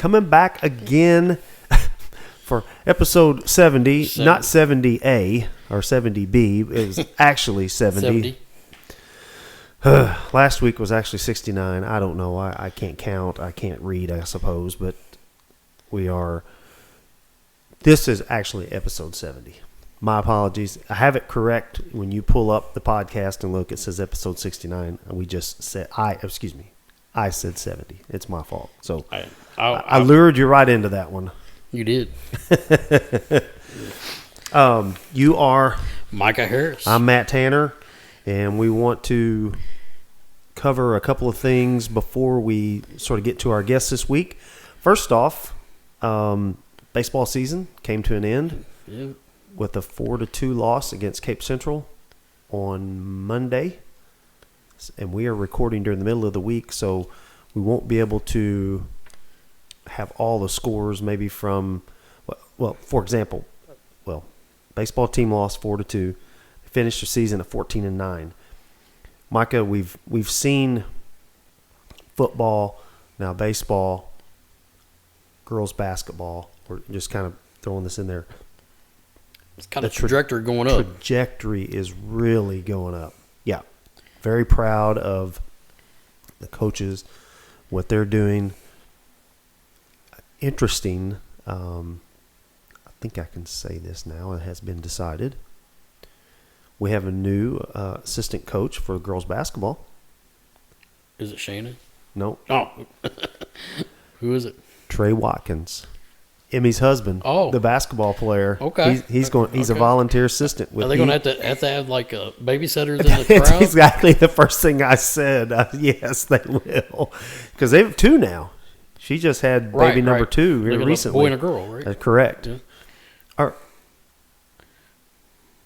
coming back again for episode 70, not 70A or 70B. It was actually 70. Last week was actually 69. I don't know. I can't count. I can't read, I suppose. But this is actually episode 70. My apologies. I have it correct. When you pull up the podcast and look, it says episode 69. We just said, I said 70. It's my fault. So I lured you right into that one. You did. You are Micah Harris. I'm Matt Tanner, and we want to cover a couple of things before we sort of get to our guests this week. First off, baseball season came to an end with a 4-2 loss against Cape Central on Monday, and we are recording during the middle of the week, so we won't be able to have all the scores maybe from, well, for example, baseball team lost 4-2, finished the season at 14-9. Micah, we've seen football, now baseball, girls basketball. We're just kind of throwing this in there. It's kind of trajectory going up. Trajectory is really going up. Yeah. Very proud of the coaches, what they're doing. Interesting. I think I can say this now. It has been decided. We have a new assistant coach for girls basketball. Is it Shannon? No. Oh. Who is it? Trey Watkins. Emmy's husband, the basketball player. Okay, he's a volunteer assistant. Are they going to have like babysitters in the crowd? That's exactly the first thing I said. Yes, they will, because they have 2 now. She just had baby number 2 here recently. A boy and a girl, right? That's correct.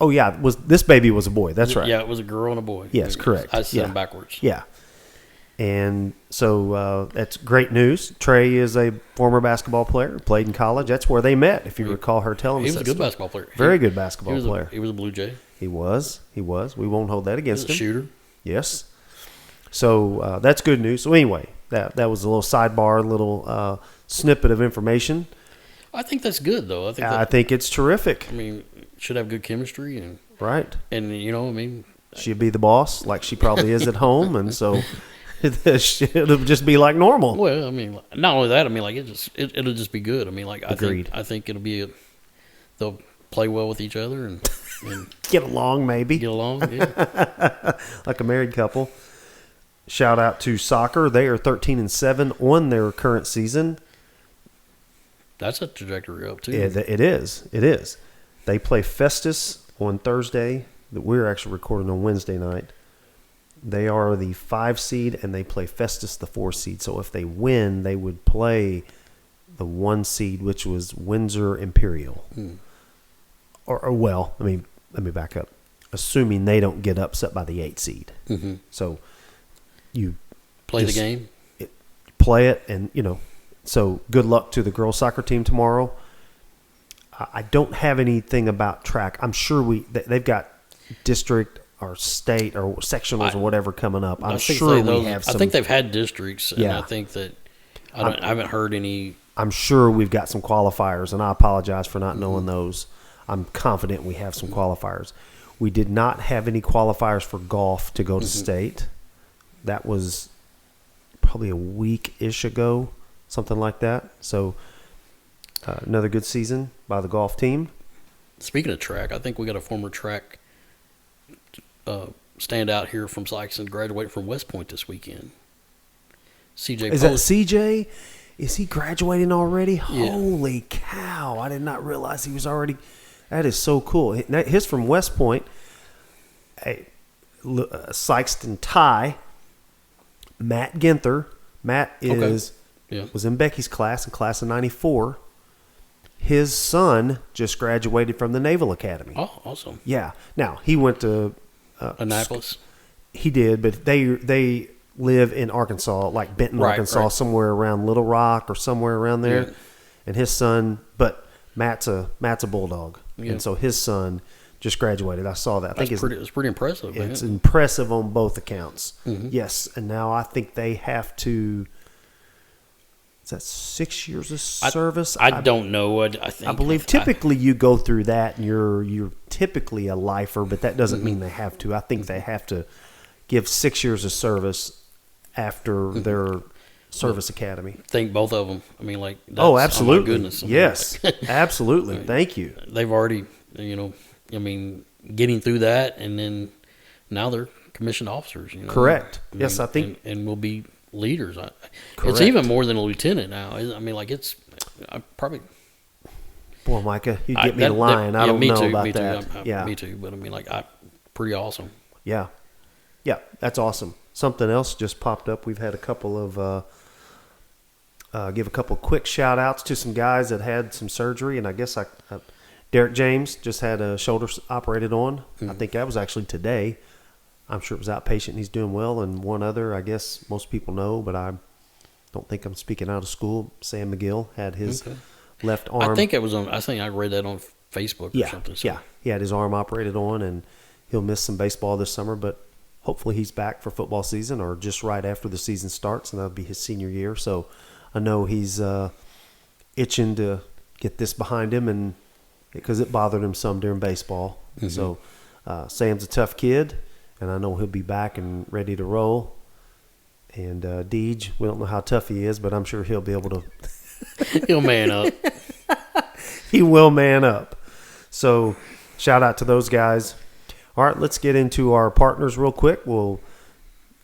Yeah. This baby was a boy. That's right. Yeah, it was a girl and a boy. Yes, correct. I said them backwards. Yeah. And so that's great news. Trey is a former basketball player, played in college. That's where they met, if you recall her telling us. He was a good basketball player. Very good basketball player. He was a Blue Jay. He was. We won't hold that against him. He was a shooter. Yes. So that's good news. So anyway, that was a little sidebar, a little snippet of information. I think that's good, though. I think it's terrific. I mean, should have good chemistry. Right. And, she'd be the boss like she probably is at home, and so it'll just be like normal. Well, I mean, not only that, I mean, like it'll just be good. I mean, like Agreed. I think it'll be they'll play well with each other and get along, maybe. Get along, yeah. Like a married couple. Shout out to soccer. They are 13-7 on their current season. That's a trajectory up too. It is. They play Festus on Thursday. We're actually recording on Wednesday night. They are the 5 seed, and they play Festus, the 4 seed. So if they win, they would play the 1 seed, which was Windsor Imperial. Let me back up. Assuming they don't get upset by the 8 seed. Mm-hmm. So you play the game. Play it, and, so good luck to the girls soccer team tomorrow. I don't have anything about track. I'm sure they've got district or state or sectionals or whatever coming up. I'm sure we have some. I think they've had districts, and I think that I haven't heard any. I'm sure we've got some qualifiers, and I apologize for not knowing those. I'm confident we have some qualifiers. We did not have any qualifiers for golf to go to state. That was probably a week-ish ago, something like that. So another good season by the golf team. Speaking of track, I think we got a former track standout here from Sikeston graduating from West Point this weekend. CJ Is that CJ? Is he graduating already? Yeah. Holy cow. I did not realize he was already. That is so cool. His from West Point. Sikeston tie. Matt Ginther. Matt was in Becky's class, in class of 94. His son just graduated from the Naval Academy. Oh, awesome. Yeah. Now, he went to Annapolis. He did, but they live in Arkansas, like Benton, Arkansas, somewhere around Little Rock or somewhere around there. Yeah. And his son, but Matt's a bulldog. Yeah. And so his son just graduated. I saw that. It's pretty impressive. It's impressive on both accounts. Mm-hmm. Yes. And now I think they have to is that 6 years of service? I don't know. I think I believe typically you go through that and you're typically a lifer, but that doesn't mean they have to. I think they have to give 6 years of service after their service academy. Think both of them. I mean, like, Oh, absolutely. Oh my goodness. I mean, Yes, like, absolutely. Thank you. they've already, I mean, getting through that, and then now they're commissioned officers. Correct. I Yes, mean, I think. and will be leaders. It's Correct. even more than a lieutenant now. I mean, like, I probably. Boy, Micah, you get me a line. I don't know about that. Me too. But I mean, like, pretty awesome. Yeah, that's awesome. Something else just popped up. We've had a couple of give a couple quick shout outs to some guys that had some surgery, and I guess Derek James just had a shoulder operated on. I think that was actually today. I'm sure it was outpatient. And he's doing well, and one other, I guess most people know, but I don't think I'm speaking out of school. Sam McGill had his left arm. I think I read that on Facebook or something. So. Yeah, he had his arm operated on, and he'll miss some baseball this summer, but hopefully he's back for football season or just right after the season starts, and that'll be his senior year. So I know he's itching to get this behind him, and because it bothered him some during baseball. Mm-hmm. So Sam's a tough kid, and I know he'll be back and ready to roll. And Deej, we don't know how tough he is, but I'm sure he'll be able to. He'll man up. He will man up. So shout out to those guys. All right, let's get into our partners real quick. We'll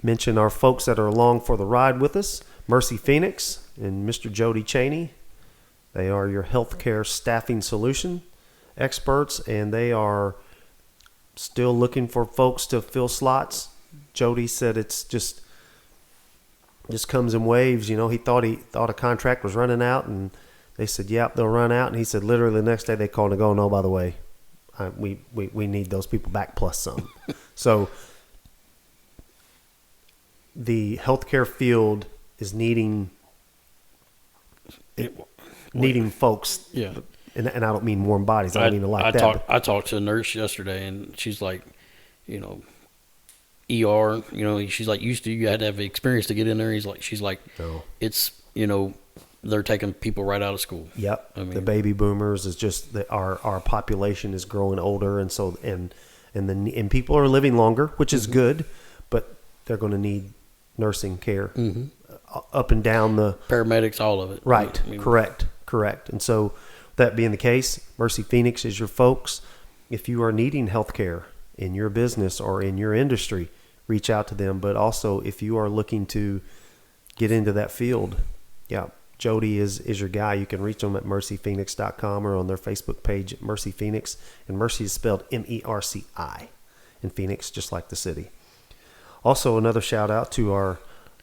mention our folks that are along for the ride with us. Mercy Phoenix and Mr. Jody Cheney. They are your healthcare staffing solution experts, and they are still looking for folks to fill slots. Jody said it's just comes in waves. He thought a contract was running out, and they said, "Yep, they'll run out." And he said, literally the next day they called and go, "No, by the way, we need those people back plus some." So the healthcare field is needing folks. Yeah. And I don't mean warm bodies. I don't mean it like that. I talked to a nurse yesterday, and she's like, ER, she's like, you had to have experience to get in there. She's like, no. It's, they're taking people right out of school. Yep. I mean, the baby boomers is just that our population is growing older, and so and people are living longer, which is good, but they're going to need nursing care up and down the paramedics, all of it. Right. Correct. And so that being the case, Mercy Phoenix is your folks. If you are needing health care in your business or in your industry, reach out to them. But also, if you are looking to get into that field, Jody is your guy. You can reach them at mercyphoenix.com or on their Facebook page, Mercy Phoenix. And Mercy is spelled Merci, and Phoenix, just like the city. Also, another shout out to our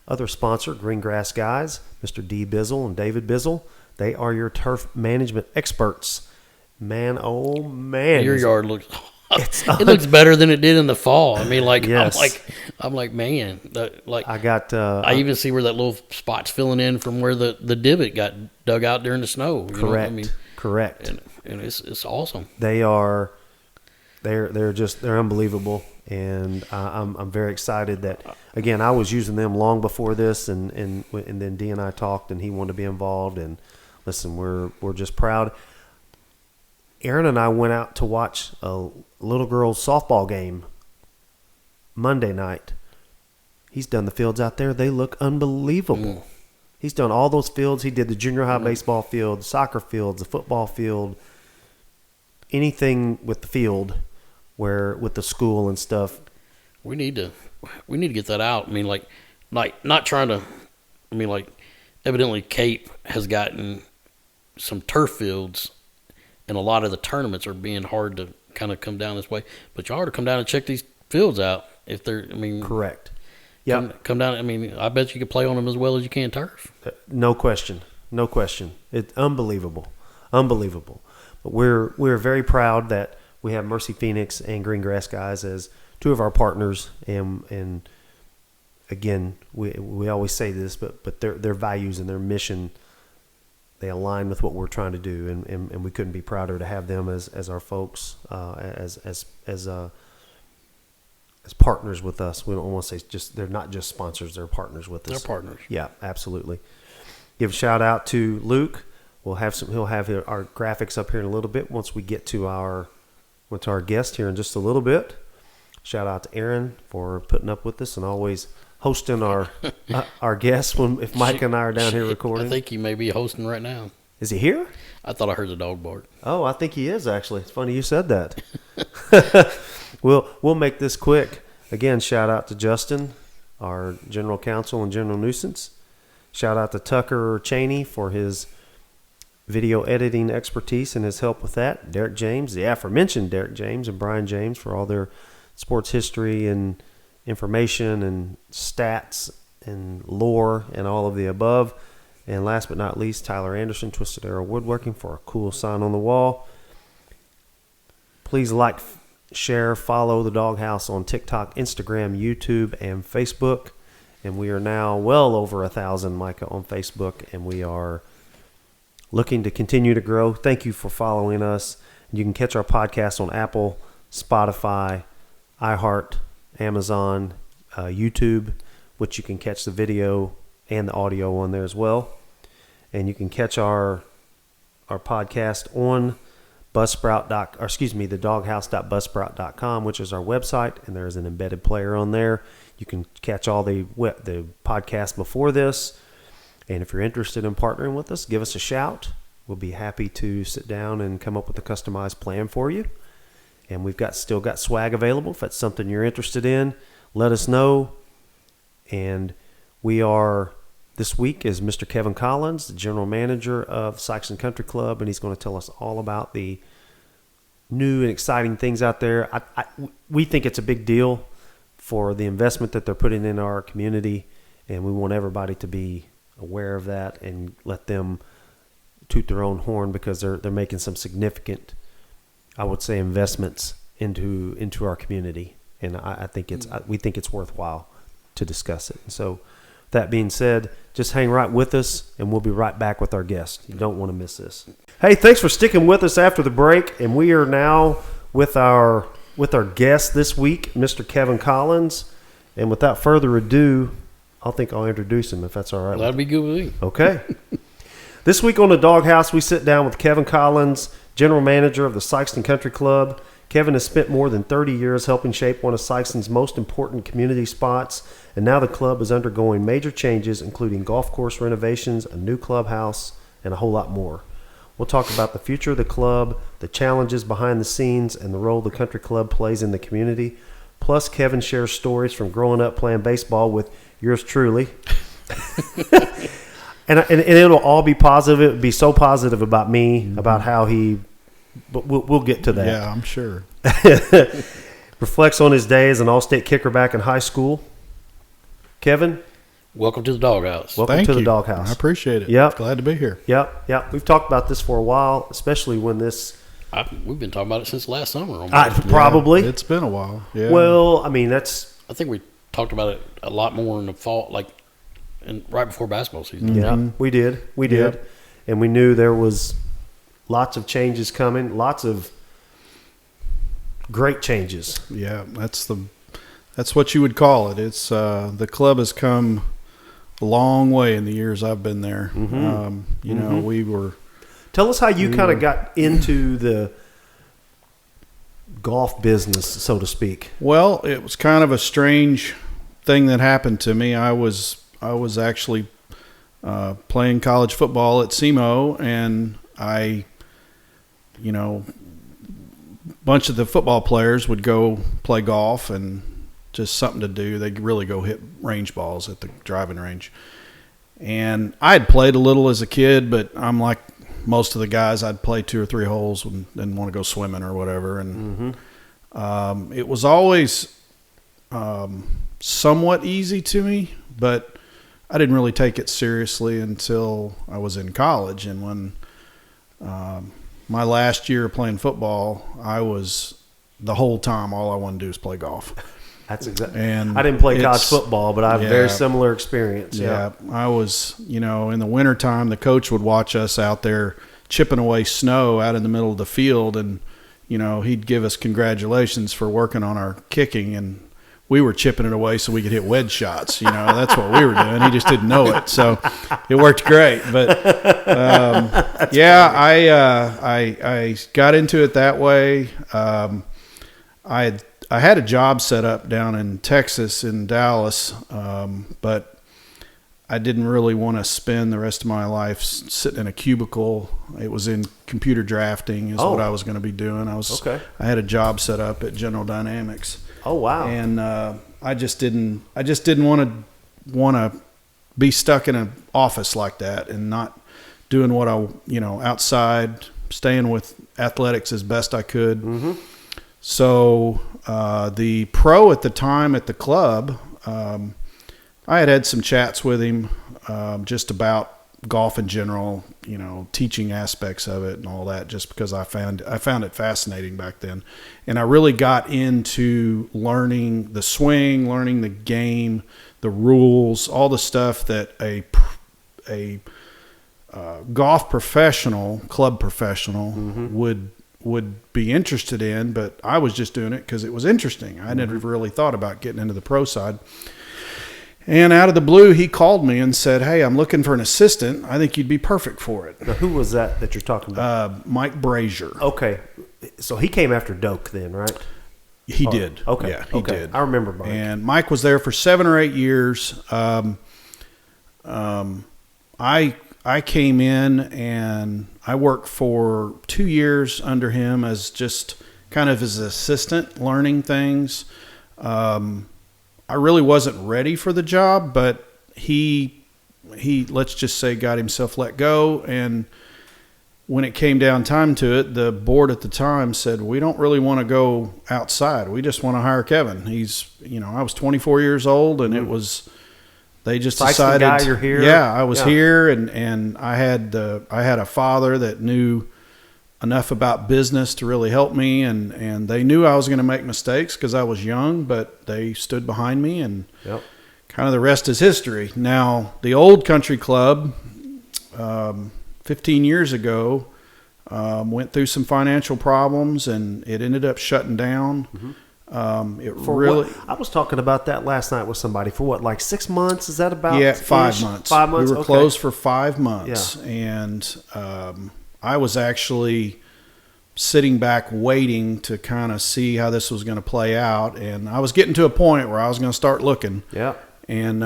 other sponsor, Greengrass Guys, Mr. D. Bizzle and David Bizzle. They are your turf management experts. Man, oh man. Your yard looks it looks better than it did in the fall. I mean, like, yes. I'm like, man, I even see where that little spot's filling in from where the divot got dug out during the snow. Correct. And it's awesome. They're unbelievable, and I'm very excited that, again, I was using them long before this, and then D and I talked, and he wanted to be involved, and listen, we're just proud. Aaron and I went out to watch a little girl's softball game Monday night. He's done the fields out there. They look unbelievable. He's done all those fields. He did the junior high baseball field, the soccer fields, the football field, anything with the field, where with the school and stuff. We need to get that out. I mean, like not trying to. I mean, like, evidently Cape has gotten some turf fields, and a lot of the tournaments are being hard to kind of come down this way. But you ought to come down and check these fields out if they're. I mean, correct. Yeah, come down. I mean, I bet you could play on them as well as you can turf. No question. It's unbelievable. But we're very proud that we have Mercy Phoenix and Greengrass Guys as two of our partners, and again, we always say this, but their values and their mission, they align with what we're trying to do, and we couldn't be prouder to have them as our folks, as partners with us. We don't want to say they're not just sponsors; they're partners with us. They're partners. Yeah, absolutely. Give a shout out to Luke. He'll have our graphics up here in a little bit once we get to our guest here in just a little bit. Shout out to Aaron for putting up with us and always hosting our guests if Mike and I are down here recording. I think he may be hosting right now. Is he here? I thought I heard the dog bark. Oh, I think he is actually. It's funny you said that. We'll make this quick. Again, shout out to Justin, our general counsel and general nuisance. Shout out to Tucker Cheney for his video editing expertise and his help with that. Derek James, the aforementioned Derek James, and Brian James for all their sports history and information and stats and lore and all of the above. And last but not least, Tyler Anderson, Twisted Arrow Woodworking, for a cool sign on the wall. Please like, share, follow the Doghouse on TikTok, Instagram, YouTube, and Facebook. And we are now well over 1,000, Micah, on Facebook, and we are looking to continue to grow. Thank you for following us. You can catch our podcast on Apple, Spotify, iHeart, Amazon, YouTube, which you can catch the video and the audio on there as well. And you can catch our podcast on the doghouse.buzzsprout.com, which is our website, and there's an embedded player on there. You can catch all the podcasts before this. And if you're interested in partnering with us, give us a shout. We'll be happy to sit down and come up with a customized plan for you. And we've still got swag available. If that's something you're interested in, let us know. And this week is Mr. Kevin Collins, the general manager of Sikeston Country Club, and he's going to tell us all about the new and exciting things out there. We think it's a big deal for the investment that they're putting in our community, and we want everybody to be aware of that and let them toot their own horn, because they're making some significant, I would say, investments into our community, and we think it's worthwhile to discuss it. And so, that being said, just hang right with us, and we'll be right back with our guest. You don't want to miss this. Hey, thanks for sticking with us after the break, and we are now with our guest this week, Mr. Kevin Collins. And without further ado, I'll introduce him, if that's all right. That'd be good with me. Okay. This week on the Doghouse, we sit down with Kevin Collins, general manager of the Sikeston Country Club. Kevin has spent more than 30 years helping shape one of Sikeston's most important community spots, and now the club is undergoing major changes, including golf course renovations, a new clubhouse, and a whole lot more. We'll talk about the future of the club, the challenges behind the scenes, and the role the country club plays in the community. Plus, Kevin shares stories from growing up playing baseball with yours truly. and it'll all be positive. It would be so positive about me, about how he... But we'll get to that. Yeah, I'm sure. Reflects on his day as an all-state kicker back in high school. Kevin, welcome to the Doghouse. Welcome to the Doghouse. I appreciate it. Yep. Glad to be here. Yep. We've talked about this for a while, especially when this... We've been talking about it since last summer. Probably. Yeah, it's been a while. Yeah. Well, I mean, that's... I think we talked about it a lot more in the fall, right before basketball season. Yeah, we did. Yep. And we knew there was lots of changes coming, lots of great changes. Yeah, that's what you would call it. It's the club has come a long way in the years I've been there. Mm-hmm. We were... Tell us how you kind of got into the golf business, so to speak. Well, it was kind of a strange thing that happened to me. I was actually playing college football at SEMO, and a bunch of the football players would go play golf, and just something to do. They'd really go hit range balls at the driving range. And I had played a little as a kid, but I'm like most of the guys, I'd play 2 or 3 holes and then want to go swimming or whatever. And it was always somewhat easy to me, but I didn't really take it seriously until I was in college. And when my last year of playing football, the whole time, all I wanted to do was play golf. That's exactly. And I didn't play college football, but I have a very similar experience. Yeah. I was, in the wintertime, the coach would watch us out there chipping away snow out in the middle of the field, and, he'd give us congratulations for working on our kicking, and we were chipping it away so we could hit wedge shots. That's what we were doing. He just didn't know it, so it worked great. But I got into it that way. I had a job set up down in Texas, in Dallas, but I didn't really want to spend the rest of my life sitting in a cubicle. It was in computer drafting is what I was going to be doing. I had a job set up at General Dynamics. Oh wow! And I just didn't want to be stuck in an office like that and not doing what outside, staying with athletics as best I could. Mm-hmm. So the pro at the time at the club, I had some chats with him just about golf in general, teaching aspects of it and all that, just because I found it fascinating back then. And I really got into learning the swing, learning the game, the rules, all the stuff that a golf professional, club professional would be interested in, but I was just doing it because it was interesting. I never really thought about getting into the pro side. And out of the blue, he called me and said, "Hey, I'm looking for an assistant. I think you'd be perfect for it." Now, who was that you're talking about? Mike Brazier. Okay. So he came after Doak then, right? He did. Okay. Yeah, he did. I remember Mike. And Mike was there for 7 or 8 years. I came in and I worked for 2 years under him as just kind of his assistant, learning things. I really wasn't ready for the job, but he let's just say got himself let go. And when it came down time to it, the board at the time said, "We don't really want to go outside. We just want to hire Kevin." I was 24 years old, and they just decided, guy, you're here. Yeah, I was here, and I had a father that knew enough about business to really help me, and they knew I was going to make mistakes because I was young, but they stood behind me, and kind of the rest is history. Now, the old country club, 15 years ago, went through some financial problems, and it ended up shutting down. I was talking about that last night with somebody. For what, like 6 months? Is that about? Yeah, 5 months. 5 months. We were closed for 5 months, and I was actually sitting back waiting to kind of see how this was going to play out, and I was getting to a point where I was going to start looking. Yeah. And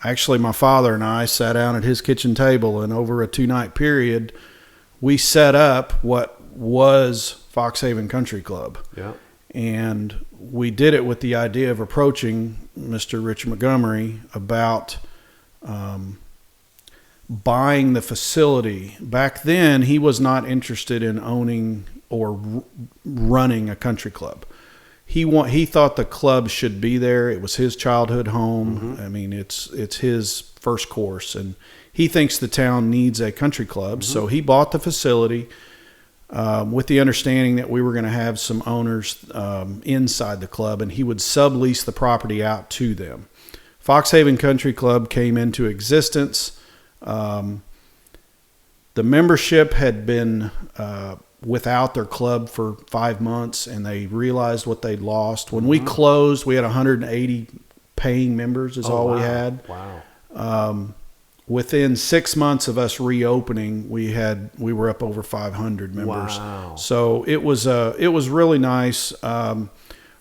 actually, my father and I sat down at his kitchen table, and over a 2-night period, we set up what was Foxhaven Country Club. Yeah. And we did it with the idea of approaching Mr. Richard Montgomery about buying the facility. Back then, he was not interested in owning or running a country club. He thought the club should be there. It was his childhood home. I mean, it's his first course, and he thinks the town needs a country club. So he bought the facility with the understanding that we were going to have some owners inside the club, and he would sublease the property out to them. Foxhaven Country Club came into existence. The membership had been without their club for 5 months, and they realized what they'd lost. When we closed, we had 180 paying members is all we had. Wow. Within 6 months of us reopening, we were up over 500 members. Wow. So it was really nice.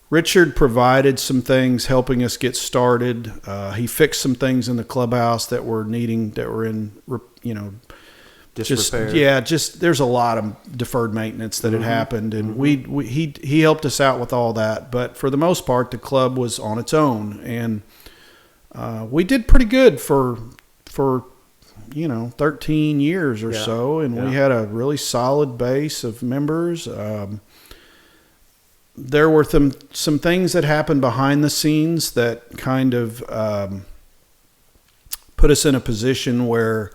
Richard provided some things helping us get started. He fixed some things in the clubhouse that were in Disrepair. There's a lot of deferred maintenance that had happened, and he helped us out with all that. But for the most part, the club was on its own, and we did pretty good for 13 years or so, and we had a really solid base of members. There were some things that happened behind the scenes that kind of put us in a position where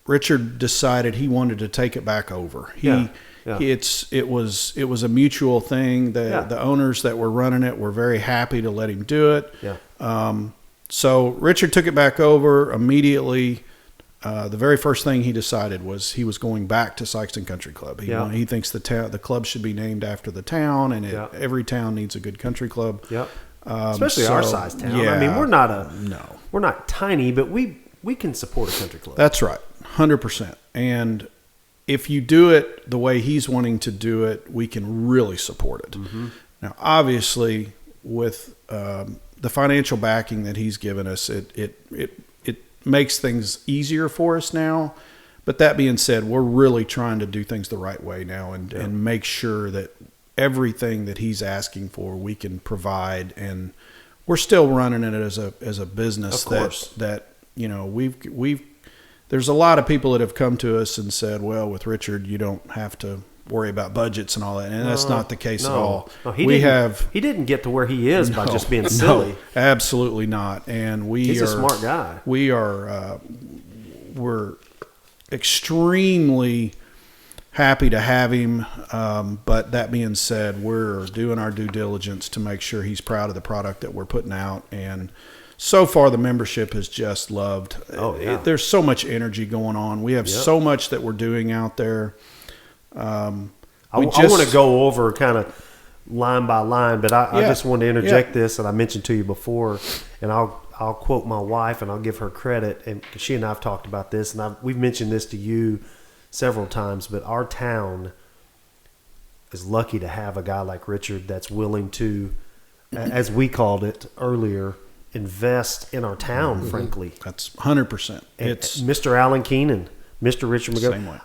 Richard decided he wanted to take it back over. It was a mutual thing. The owners that were running it were very happy to let him do it. Yeah. So Richard took it back over immediately. the very first thing he decided was he was going back to Sikeston Country Club. He thinks the club should be named after the town, and every town needs a good country club. Yep. Especially our size town. Yeah, I mean, we're not tiny, but we can support a country club. That's right, 100%. And if you do it the way he's wanting to do it, we can really support it. Mm-hmm. Now, obviously, with the financial backing that he's given us, it makes things easier for us now. But that being said, we're really trying to do things the right way now and make sure that everything that he's asking for, we can provide. And we're still running it as a business that there's a lot of people that have come to us and said, well, with Richard, you don't have to worry about budgets and all that. And that's not the case at all. No, he didn't get to where he is by just being silly. No, absolutely not. And he's a smart guy. We're extremely happy to have him. But that being said, we're doing our due diligence to make sure he's proud of the product that we're putting out. And so far, the membership has just loved. Oh, yeah. There's so much energy going on. We have so much that we're doing out there. I want to go over kind of line by line, but I just wanted to interject this, and I mentioned to you before, and I'll quote my wife, and I'll give her credit, and she and I have talked about this, and we've mentioned this to you several times, but our town is lucky to have a guy like Richard that's willing to, as we called it earlier, invest in our town, frankly. That's 100%. It's Mr. Alan Keenan, Mr. Richard McGill. Same way.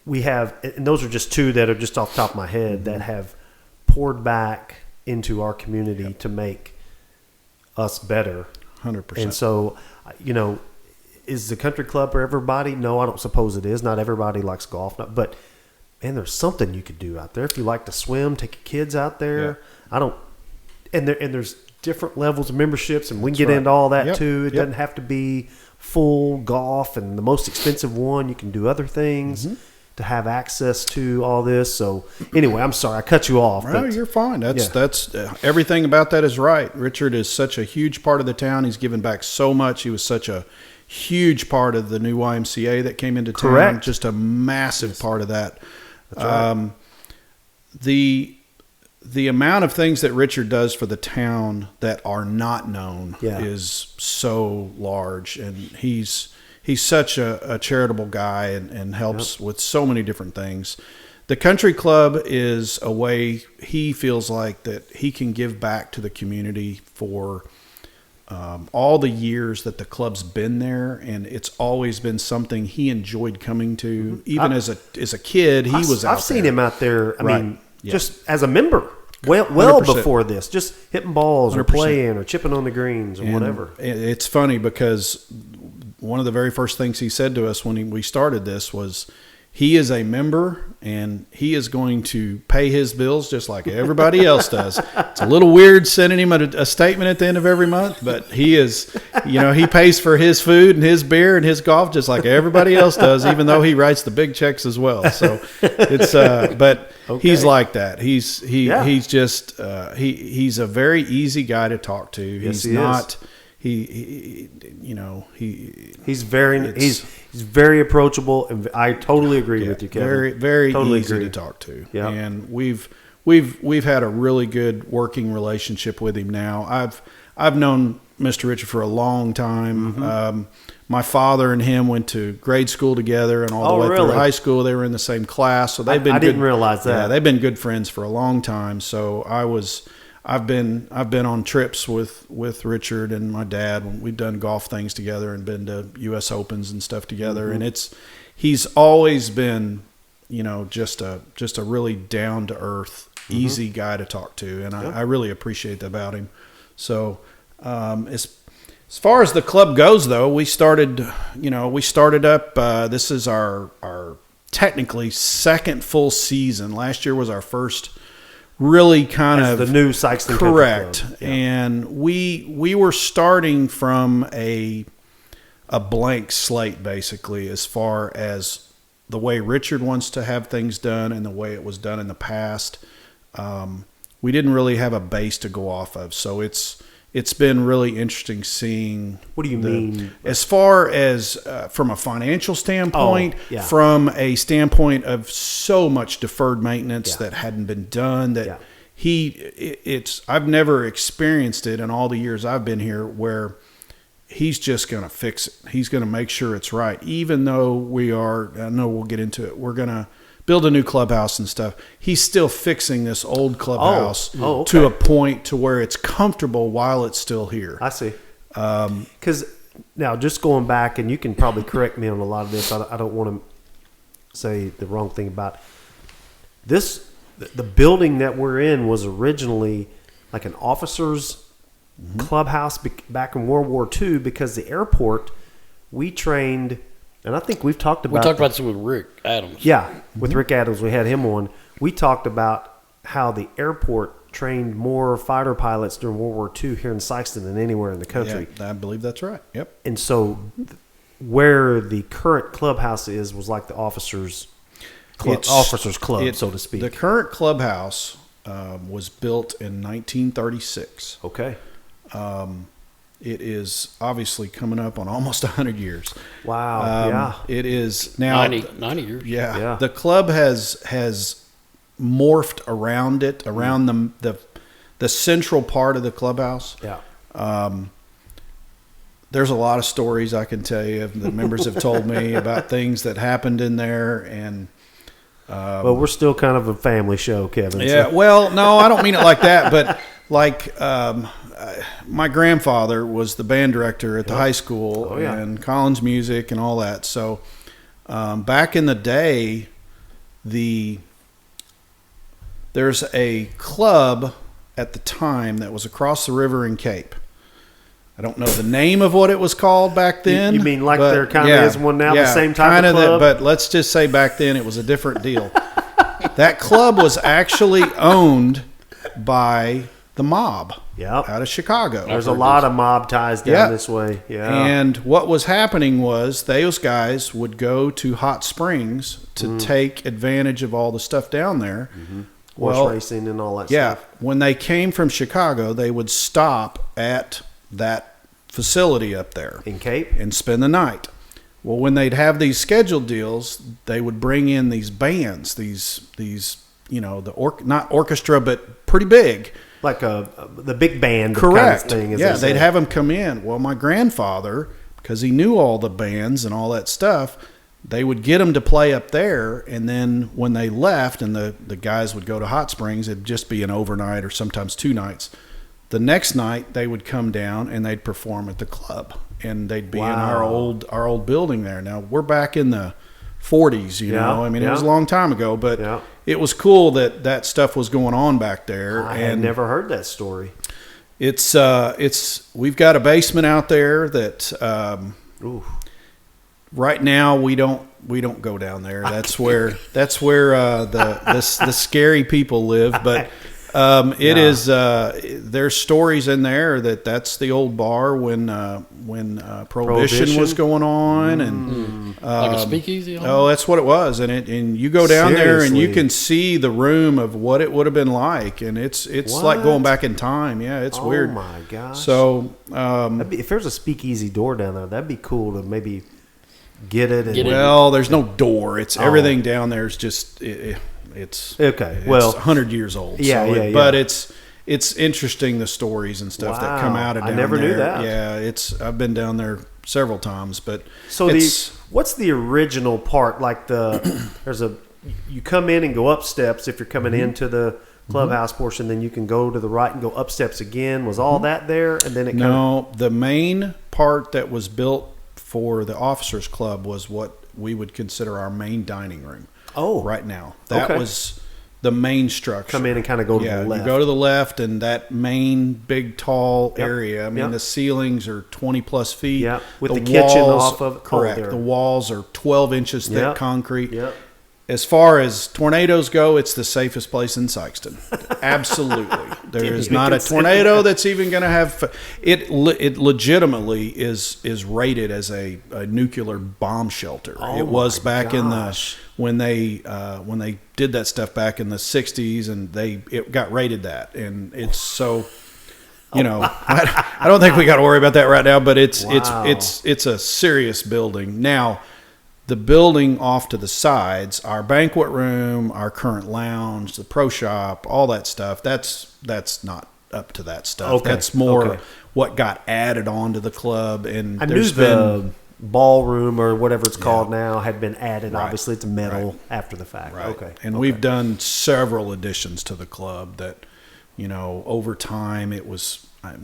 We have, and those are just two that are just off the top of my head that have poured back into our community to make us better. 100%. And so, is the country club for everybody? No, I don't suppose it is. Not everybody likes golf, but man, there's something you could do out there. If you like to swim, take your kids out there. Yeah. And there's different levels of memberships, and we can get into all that too. It doesn't have to be full golf and the most expensive one. You can do other things to have access to all this. So anyway, I'm sorry I cut you off. No, you're fine. That's everything about that is right. Richard is such a huge part of the town. He's given back so much. He was such a huge part of the new YMCA that came into town. Correct. Just a massive part of that. That's right. The amount of things that Richard does for the town that are not known is so large, and he's such a charitable guy and helps with so many different things. The country club is a way he feels like that he can give back to the community for all the years that the club's been there, and it's always been something he enjoyed coming to. Even as a kid, he was out there. I've seen him out there. I mean, just as a member. Well 100%. Before this, just hitting balls 100%. Or playing or chipping on the greens or whatever. It's funny because one of the very first things he said to us when we started this was, he is a member and he is going to pay his bills just like everybody else does. It's a little weird sending him a statement at the end of every month, but he is, he pays for his food and his beer and his golf just like everybody else does, even though he writes the big checks as well. So it's, but he's like that. He's just, he's a very easy guy to talk to. Yes, he's not. He's very approachable, and I totally agree with you, Kevin. Very, very totally easy agree. to talk to. Yeah. And we've had a really good working relationship with him now. I've known Mr. Richard for a long time. Mm-hmm. My father and him went to grade school together, and all the way through high school, they were in the same class. So they've been. I didn't realize that. Yeah, they've been good friends for a long time. So I've been on trips with Richard and my dad. We've done golf things together and been to U.S. Opens and stuff together. Mm-hmm. And he's always been, just a really down to earth, easy guy to talk to, and I really appreciate that about him. So as far as the club goes, though, we started up. This is our technically second full season. Last year was our first. Really kind of the new Sikeston correct, Country Club. Yeah. And we were starting from a blank slate basically, as far as the way Richard wants to have things done and the way it was done in the past. We didn't really have a base to go off of, so it's it's been really interesting seeing. What do you mean? As far as from a financial standpoint, from a standpoint of so much deferred maintenance that hadn't been done, that I've never experienced it in all the years I've been here where he's just going to fix it. He's going to make sure it's right. Even though I know we'll get into it, we're going to build a new clubhouse and stuff. He's still fixing this old clubhouse to a point to where it's comfortable while it's still here. I see. Because now, just going back, and you can probably correct me on a lot of this. I don't want to say the wrong thing about this. The building that we're in was originally like an officer's clubhouse back in World War II, because the airport, we trained. And I think we've talked about... We talked about this with Rick Adams. Yeah, with Rick Adams. We had him on. We talked about how the airport trained more fighter pilots during World War II here in Sikeston than anywhere in the country. Yeah, I believe that's right. Yep. And so where the current clubhouse was like the officers' club, so to speak. The current clubhouse was built in 1936. Okay. It is obviously coming up on almost 100 years. Wow. It is now 90 years. Yeah. The club has morphed around it, around the central part of the clubhouse. Yeah. There's a lot of stories I can tell you the members have told me about things that happened in there, and well, we're still kind of a family show, Kevin. Yeah. So. Well, no, I don't mean it like that, but like my grandfather was the band director at the high school and Collins Music and all that. So back in the day, there's a club at the time that was across the river in Cape. I don't know the name of what it was called back then. You mean like there kind of is one now, the same type of club? But let's just say back then it was a different deal. That club was actually owned by the mob out of Chicago. There's a lot of mob ties down this way. Yeah. And what was happening was those guys would go to Hot Springs to take advantage of all the stuff down there. Horse racing and all that stuff. Yeah. When they came from Chicago, they would stop at that facility up there in Cape and spend the night. Well, when they'd have these scheduled deals, they would bring in these bands, these not orchestra, but pretty big. Like the big band Correct. Kind of thing. Yeah, they'd have them come in. Well, my grandfather, because he knew all the bands and all that stuff, they would get them to play up there, and then when they left and the guys would go to Hot Springs, it'd just be an overnight or sometimes 2 nights. The next night, they would come down and they'd perform at the club, and they'd be in our old building there. Now, we're back in the 40s, you know. I mean, it was a long time ago, but it was cool that stuff was going on back there. I had never heard that story. It's we've got a basement out there that right now we don't go down there. That's where the scary people live, but it is there's stories in there that's the old bar when Prohibition was going on, and like a speakeasy. That's what it was, and you go down there and you can see the room of what it would have been like, and it's like going back in time. Yeah, it's weird. Oh my gosh! So if there's a speakeasy door down there, that'd be cool to maybe get it. There's no door. It's everything down there is just. It's okay. Well, 100 years old. Yeah. But it's interesting, the stories and stuff that come out of down there. I never knew that. Yeah, I've been down there several times, but what's the original part? Like you come in and go up steps if you're coming into the clubhouse portion, then you can go to the right and go up steps again. Was all that there, and then the main part that was built for the officers club was what we would consider our main dining room. Right now. That was the main structure. Come in and kind of go to the left. You go to the left, and that main big tall area. I mean, the ceilings are 20 plus feet. Yeah, with the kitchen off of it. Correct. The walls are 12 inches thick concrete. Yep. As far as tornadoes go, it's the safest place in Sikeston. Absolutely. There is not a tornado that's even going to have it. It legitimately is rated as a nuclear bomb shelter. It was back in when they did that stuff back in the 60s, and it got rated that, and it's so. You know, I don't think we got to worry about that right now. But it's a serious building now. The building off to the sides, our banquet room, our current lounge, the pro shop, all that stuff. That's not up to that stuff. Okay. That's more what got added on to the club. And I knew the ballroom or whatever it's called now had been added. Right. Obviously, it's a metal after the fact. Right. Okay. And we've done several additions to the club that, you know, over time it was. I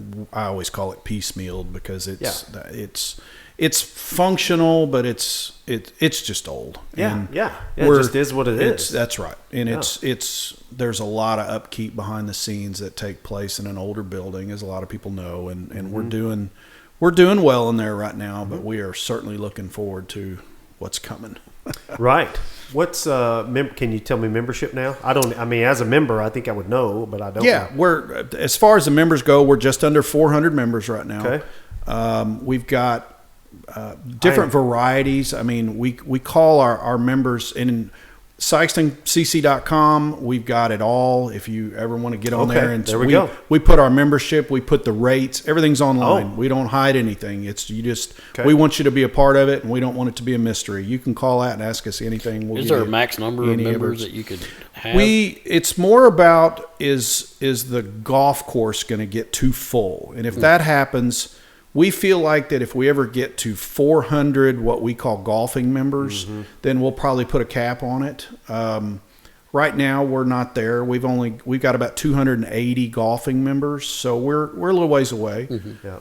always call it piecemealed because it's functional, but it's just old. And It just is what it is. That's right. And it's there's a lot of upkeep behind the scenes that take place in an older building, as a lot of people know, and we're doing well in there right now, but we are certainly looking forward to what's coming. Right. What's can you tell me membership now? I mean, as a member, I think I would know, but I don't. Yeah, we're as far as the members go, we're just under 400 members right now. Okay. We've got different varieties. I mean, we call our members in SikestonCC.com. We've got it all. If you ever want to get on there, and there we go. We put our membership, we put the rates, everything's online. We don't hide anything. It's we want you to be a part of it, and we don't want it to be a mystery. You can call out and ask us anything. Is there a max number of members that you could have? It's more about is the golf course going to get too full, and if that happens. We feel like that if we ever get to 400 what we call golfing members, then we'll probably put a cap on it. Right now we're not there. We've got about 280 golfing members, so we're a little ways away.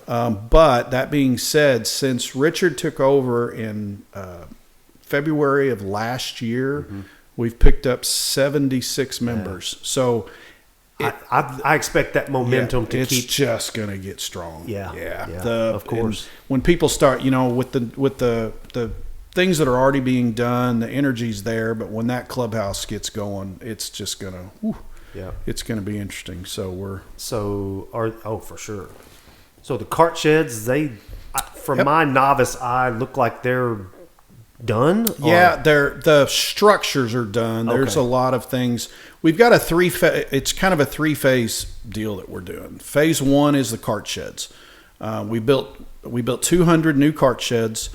But that being said, since Richard took over in February of last year, we've picked up 76 members. So I expect that momentum to keep. It's just going to get strong. Yeah. Of course. When people start, you know, with the things that are already being done, the energy's there. But when that clubhouse gets going, it's just going to. It's going to be interesting. So for sure. So the cart sheds, from my novice eye, look like they're done. Yeah, the structures are done. There's a lot of things. We've got it's kind of a 3-phase deal that we're doing. Phase 1 is the cart sheds. We built 200 new cart sheds.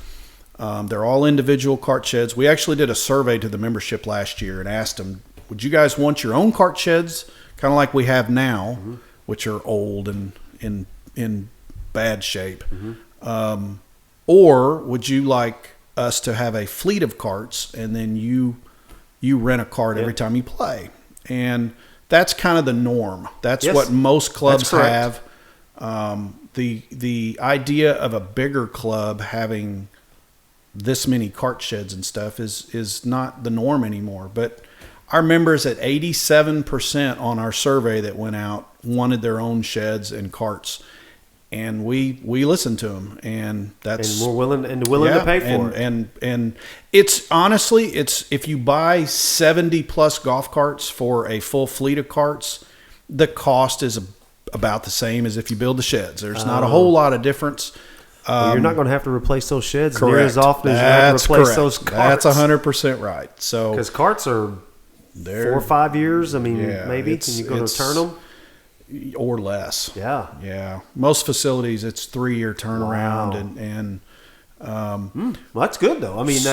They're all individual cart sheds. We actually did a survey to the membership last year and asked them, would you guys want your own cart sheds, kind of like we have now, which are old and in bad shape, or would you like us to have a fleet of carts and then you rent a cart every time you play? And that's kind of the norm. That's what most clubs have. The idea of a bigger club having this many cart sheds and stuff is not the norm anymore. But our members at 87% on our survey that went out wanted their own sheds and carts. And we listened to them, and we're willing to pay for it. And it's honestly, if you buy 70 plus golf carts for a full fleet of carts, the cost is about the same as if you build the sheds. There's not a whole lot of difference. You're not going to have to replace those sheds near as often as you have to replace those carts. That's 100% right. So because carts are 4 or 5 years. I mean, maybe can you go to turn them? Or less. Yeah. Most facilities, it's 3-year turnaround, and well, that's good though. I mean,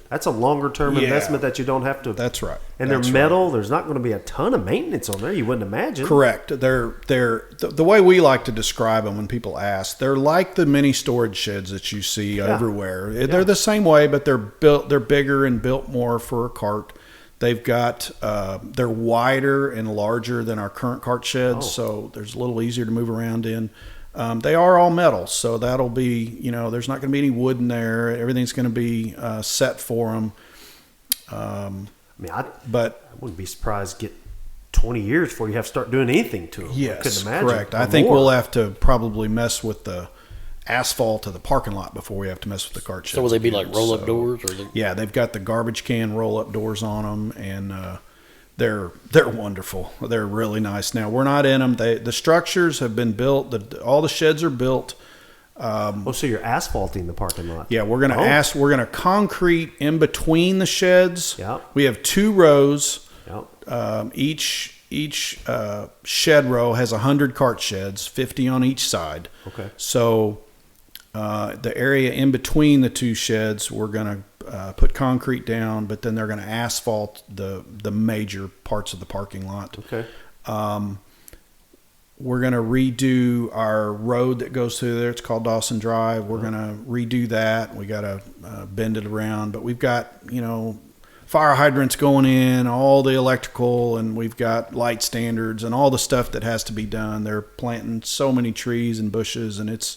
that's a longer term investment that you don't have to. That's right. And they're metal. Right. There's not going to be a ton of maintenance on there. You wouldn't imagine. Correct. They're the way we like to describe them when people ask. They're like the mini storage sheds that you see everywhere. They're the same way, but they're bigger and built more for a cart. They've got they're wider and larger than our current cart sheds, so there's a little easier to move around in. They are all metal, so that'll be, there's not going to be any wood in there. Everything's going to be set for them. I wouldn't be surprised to get 20 years before you have to start doing anything to them. Yes, I couldn't imagine. Correct. I think we'll have to probably mess with the asphalt of the parking lot before we have to mess with the cart sheds. So will they be like roll-up doors? Yeah, they've got the garbage can roll-up doors on them, and they're wonderful. They're really nice. Now, we're not in them. The structures have been built. All the sheds are built. So you're asphalting the parking lot? Yeah, we're gonna concrete in between the sheds. Yeah. We have 2 rows. Yeah. Each shed row has 100 cart sheds, 50 on each side. Okay. So the area in between the two sheds, we're going to put concrete down, but then they're going to asphalt the major parts of the parking lot. Okay. We're going to redo our road that goes through there. It's called Dawson Drive. We're going to redo that. We got to bend it around, but we've got, fire hydrants going in, all the electrical, and we've got light standards and all the stuff that has to be done. They're planting so many trees and bushes, and it's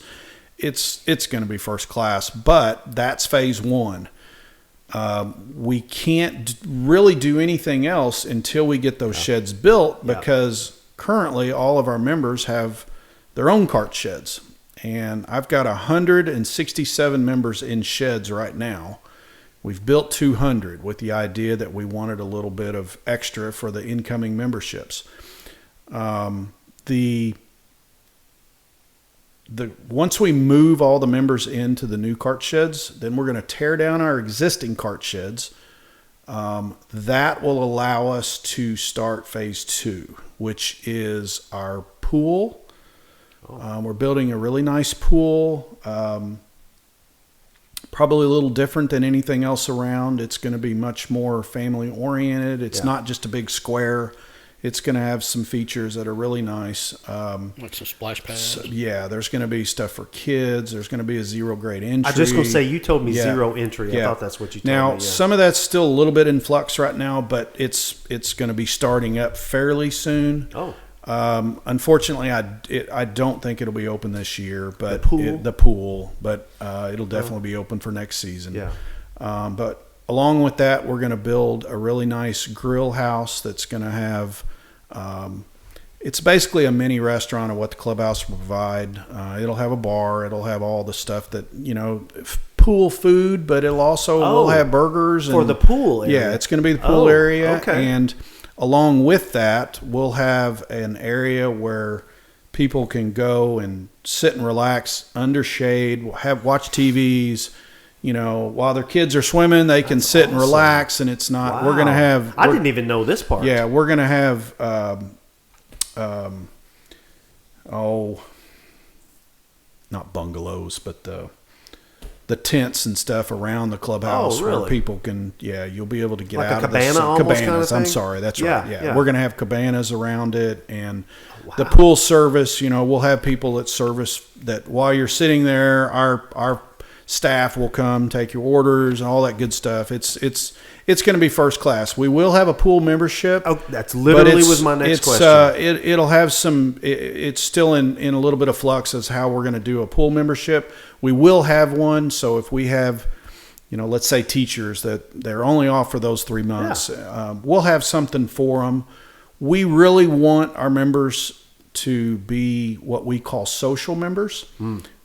going to be first class, but that's phase one. We can't really do anything else until we get those sheds built, because currently all of our members have their own cart sheds, and I've got 167 members in sheds right now. We've built 200 with the idea that we wanted a little bit of extra for the incoming memberships. Once we move all the members into the new cart sheds, then we're going to tear down our existing cart sheds. That will allow us to start phase two, which is our pool. We're building a really nice pool, probably a little different than anything else around. It's going to be much more family oriented. It's not just a big square. It's going to have some features that are really nice. Like some splash pads. So, there's going to be stuff for kids. There's going to be a 0 grade entry. I was just going to say, you told me 0 entry. I thought that's what you told me. Now, some of that's still a little bit in flux right now, but it's going to be starting up fairly soon. Oh. Unfortunately, I don't think it'll be open this year, but the pool, but it'll definitely be open for next season. Yeah. But along with that, we're going to build a really nice grill house that's going to have. It's basically a mini restaurant of what the clubhouse will provide. It'll have a bar. It'll have all the stuff that, pool food, but it'll also will have burgers. For the pool area. Yeah, it's going to be the pool area. Okay. And along with that, we'll have an area where people can go and sit and relax under shade, watch TVs. While their kids are swimming, they can sit and relax, and it's not. Wow. We're going to have. I didn't even know this part. Yeah, we're going to have. Not bungalows, but the tents and stuff around the clubhouse really? where people can. Yeah, you'll be able to get Like out a of the cabana almost cabanas. kind of thing? I'm sorry, that's right. Yeah. We're going to have cabanas around it, and the pool service. We'll have people that service that while you're sitting there. Our staff will come take your orders and all that good stuff. It's going to be first class. We will have a pool membership. Oh, that's literally was my next question. It'll have some. It's still in a little bit of flux as how we're going to do a pool membership. We will have one. So if we have, let's say teachers that they're only off for those 3 months, we'll have something for them. We really want our members to be what we call social members.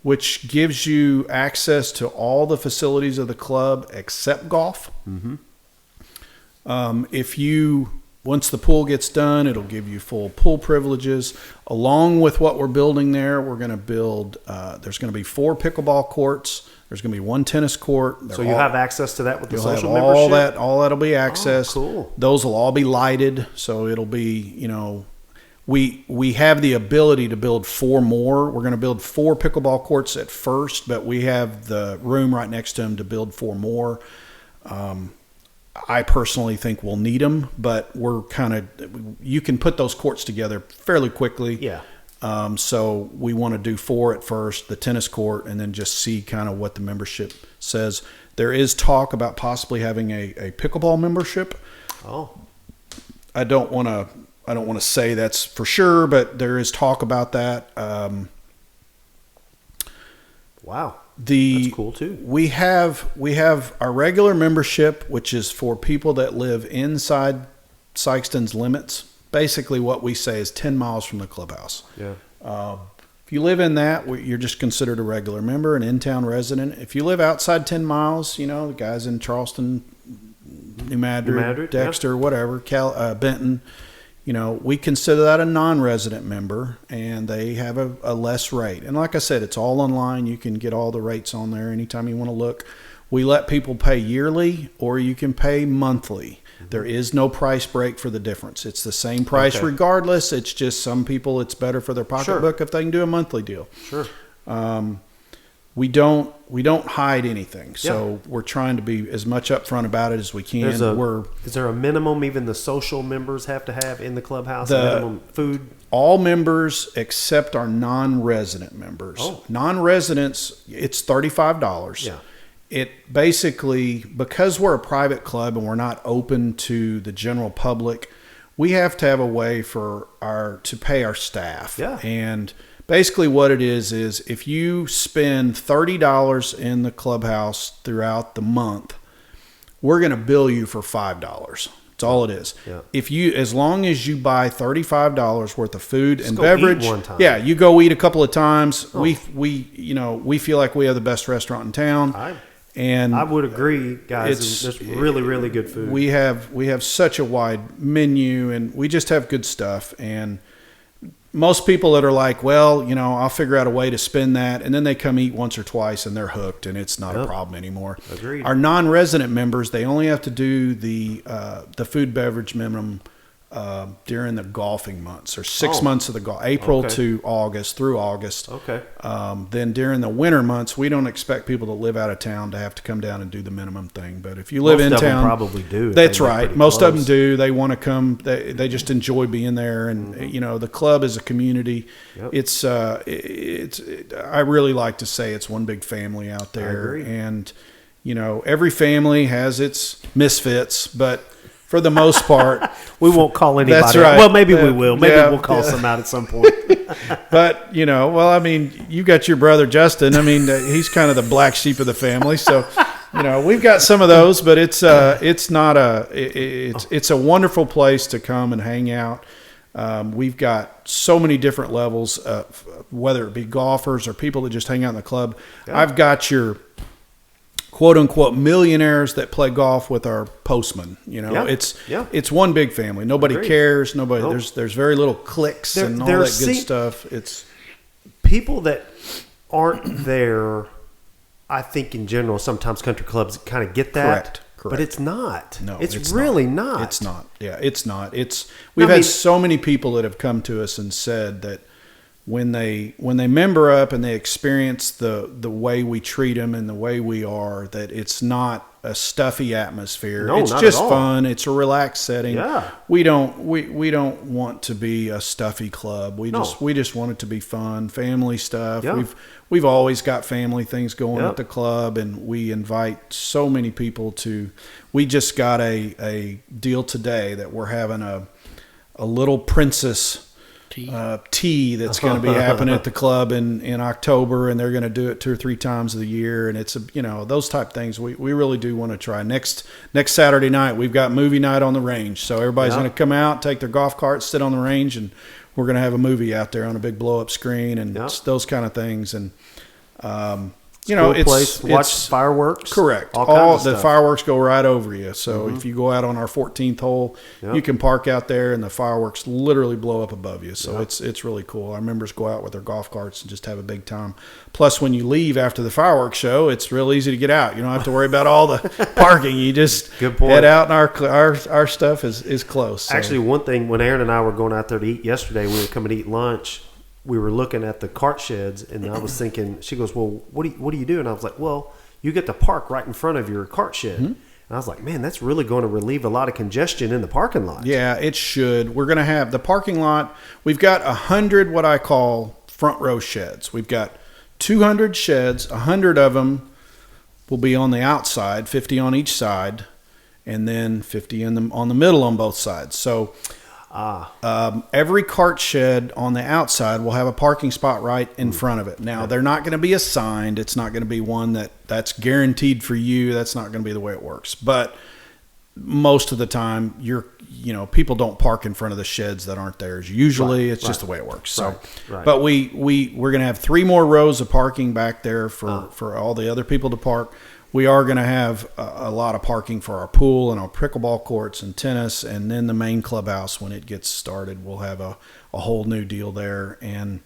Which gives you access to all the facilities of the club except golf. Mm-hmm. Once the pool gets done, it'll give you full pool privileges. Along with what we're building there, we're going to build, there's going to be 4 pickleball courts. There's going to be 1 tennis court. So you have access to that with the social membership? All that'll be accessed. Oh, cool. Those will all be lighted. So it'll be, We have the ability to build 4 more. We're going to build 4 pickleball courts at first, but we have the room right next to them to build 4 more. I personally think we'll need them, but you can put those courts together fairly quickly. Yeah. So we want to do 4 at first, the tennis court, and then just see kind of what the membership says. There is talk about possibly having a pickleball membership. Oh. I don't want to say that's for sure, but there is talk about that. Wow. That's cool too. We have our regular membership, which is for people that live inside Sikeston's limits. Basically what we say is 10 miles from the clubhouse. Yeah. If you live in that, you're just considered a regular member, an in-town resident. If you live outside 10 miles, the guys in Charleston, New Madrid, Dexter, whatever, Benton, we consider that a non-resident member, and they have a less rate. And like I said, it's all online. You can get all the rates on there anytime you want to look. We let people pay yearly, or you can pay monthly. There is no price break for the difference. It's the same price Okay. regardless. It's just some people it's better for their pocketbook if they can do a monthly deal. Sure. We don't hide anything, so we're trying to be as much upfront about it as we can. Is there a minimum even the social members have to have in the clubhouse? A minimum food? All members except our non-resident members. Oh. Non-residents, it's $35. Yeah. It basically, because we're a private club and we're not open to the general public, we have to have a way to pay our staff. Yeah. And basically what it is if you spend $30 in the clubhouse throughout the month, we're going to bill you for $5. That's all it is. Yeah. As long as you buy $35 worth of food and go beverage, eat one time. yeah, you go eat a couple of times. We feel like we have the best restaurant in town. I would agree, guys. There's really, really good food. We have such a wide menu, and we just have good stuff. And most people that are like, well, I'll figure out a way to spend that, and then they come eat once or twice, and they're hooked, and it's not a problem anymore. Agreed. Our non-resident members, they only have to do the food beverage minimum during the golfing months, or 6 months of the golf, April to August through August. Okay. Then during the winter months, we don't expect people to live out of town to have to come down and do the minimum thing. But if you live in Most of them town, probably do. That's right. Most of them close. do. They want to come. They just enjoy being there, and the club is a community. Yep. It's I really like to say it's one big family out there, agree. and every family has its misfits, but for the most part, We won't call anybody That's out. right. Well, maybe we will. Maybe Yeah, we'll call yeah. some out at some point. but you got your brother Justin. I mean, he's kind of the black sheep of the family. So, we've got some of those, but it's a wonderful place to come and hang out. We've got so many different levels of whether it be golfers or people that just hang out in the club. Yeah. I've got your quote unquote millionaires that play golf with our postman. It's one big family. Nobody Agreed. cares. Nobody. Nope. There's very little cliques and all that good stuff. It's People that aren't there, I think in general, sometimes country clubs kind of get that. Correct. But it's not. No, it's really not. It's not. Yeah, it's not. We've had so many people that have come to us and said that when they member up and they experience the way we treat them and the way we are, that it's not a stuffy atmosphere. No, it's not just at all. fun. It's a relaxed setting. Yeah. We don't want to be a stuffy club. We just want it to be fun, family stuff. Yeah. We've always got family things going Yep. at the club, and we invite so many people to. We just got a deal today that we're having a little princess tea that's going to be happening at the club in October, and they're going to do it 2 or 3 times of the year, and it's those type things we really do want to try. Next Saturday night we've got movie night on the range, so everybody's going to come out, take their golf carts, sit on the range, and we're going to have a movie out there on a big blow up screen, and those kind of things. And Cool place. Watch fireworks. Correct. All All kinds of the stuff. fireworks go right over you. So if you go out on our 14th hole, you can park out there, and the fireworks literally blow up above you. So it's really cool. Our members go out with their golf carts and just have a big time. Plus, when you leave after the fireworks show, it's real easy to get out. You don't have to worry about all the parking. You just Good point. head out, and our stuff is close. So. Actually, one thing, when Aaron and I were going out there to eat yesterday, we were coming to eat lunch. We were looking at the cart sheds, and I was thinking, she goes, well, what do you do? And I was like, well, you get to park right in front of your cart shed. And I was like, man, that's really going to relieve a lot of congestion in the parking lot. Yeah, it should. We're going to have the parking lot. We've got 100 what I call front row sheds. We've got 200 sheds. 100 of them will be on the outside, 50 on each side, and then 50 on the middle on both sides. So every cart shed on the outside will have a parking spot right in front of it. Now, they're not going to be assigned. It's not going to be one that's guaranteed for you. That's not going to be the way it works. But most of the time, people don't park in front of the sheds that aren't theirs. Usually, it's just the way it works. So, Right. But we're going to have 3 more rows of parking back there for all the other people to park. We are going to have a lot of parking for our pool and our pickleball courts and tennis, and then the main clubhouse, when it gets started, we'll have a whole new deal there. And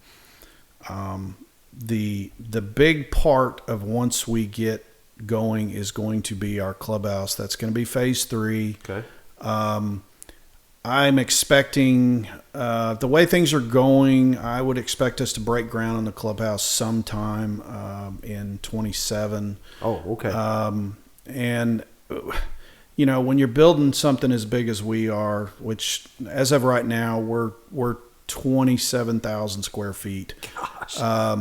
the big part of once we get going is going to be our clubhouse. That's going to be phase 3. Okay. I'm expecting, the way things are going, I would expect us to break ground on the clubhouse sometime in 27. Oh, okay. And, when you're building something as big as we are, which as of right now, we're 27,000 square feet. Gosh,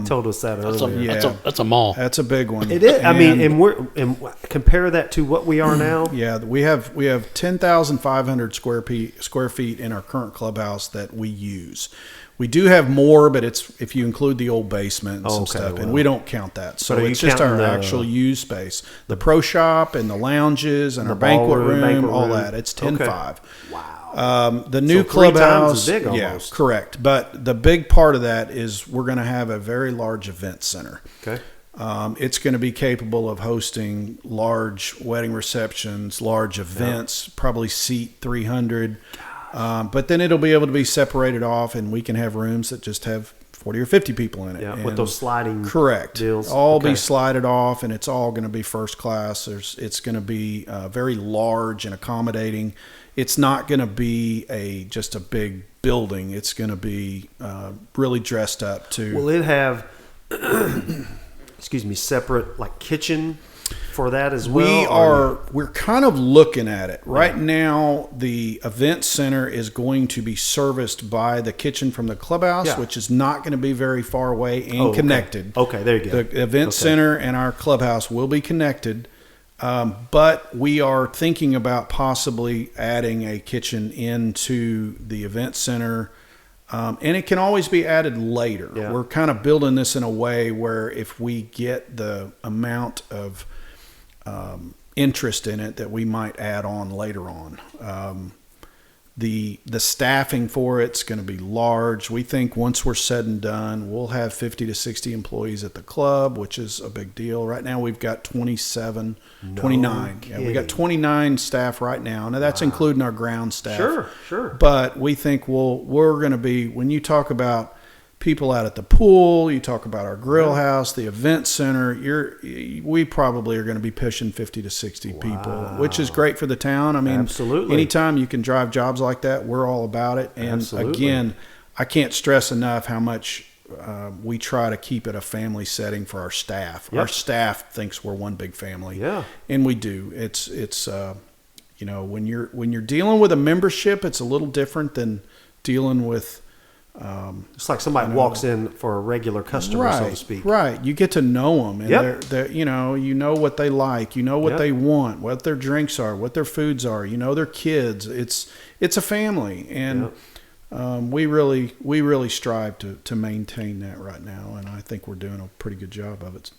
told us that earlier. That's a mall. That's a big one. It is. I mean, and compare that to what we are now. Yeah, we have 10,500 square feet in our current clubhouse that we use. We do have more, but it's if you include the old basement and some stuff, and we don't count that. So it's just our actual used space, the pro shop and the lounges and our banquet room, all that. It's 10.5. Wow. The new so 3 clubhouse, times as big almost. Yeah, correct. But the big part of that is we're going to have a very large event center. Okay. It's going to be capable of hosting large wedding receptions, large events, probably seat 300. But then it'll be able to be separated off, and we can have rooms that just have 40 or 50 people in it. Yeah, with those sliding correct deals. All be slided off, and it's all going to be first class. It's going to be very large and accommodating. It's not going to be just a big building. It's going to be really dressed up too. Will it have, separate like kitchen for that as well? We're kind of looking at it right now. The event center is going to be serviced by the kitchen from the clubhouse, which is not going to be very far away and connected. Okay, there you go. The event center and our clubhouse will be connected. But we are thinking about possibly adding a kitchen into the event center. And it can always be added later. Yeah. We're kind of building this in a way where if we get the amount of interest in it, that we might add on later on. The staffing for it's going to be large. We think once we're said and done, we'll have 50 to 60 employees at the club, which is a big deal. Right now we've got 29. Yeah, we got 29 staff right now. Now that's including our ground staff. Sure. But we think we're going to be, when you talk about people out at the pool, you talk about our grill house, the event center, we probably are going to be pushing 50 to 60 people, which is great for the town. I mean, absolutely. Anytime you can drive jobs like that, we're all about it. And again, I can't stress enough how much we try to keep it a family setting for our staff. Our staff thinks we're one big family. Yeah. And we do. It's when you're dealing with a membership, it's a little different than dealing with it's like somebody walks in for a regular customer, so to speak. Right. You get to know them, and they're you know what they like, you know what they want, what their drinks are, what their foods are, their kids. It's a family, and we really strive to maintain that right now, and I think we're doing a pretty good job of it.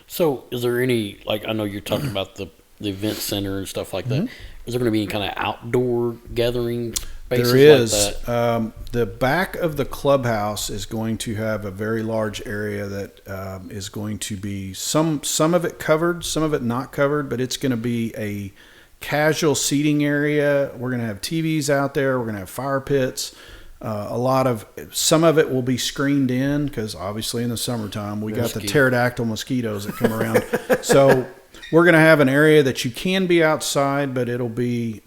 So, is there any, like, I know you're talking about the event center and stuff like that. Is there going to be any kind of outdoor gathering? There is. Like the back of the clubhouse is going to have a very large area that is going to be some of it covered, some of it not covered, but it's going to be a casual seating area. We're going to have TVs out there. We're going to have fire pits. Some of it will be screened in because obviously in the summertime we got the pterodactyl mosquitoes that come around. So we're going to have an area that you can be outside, but it'll be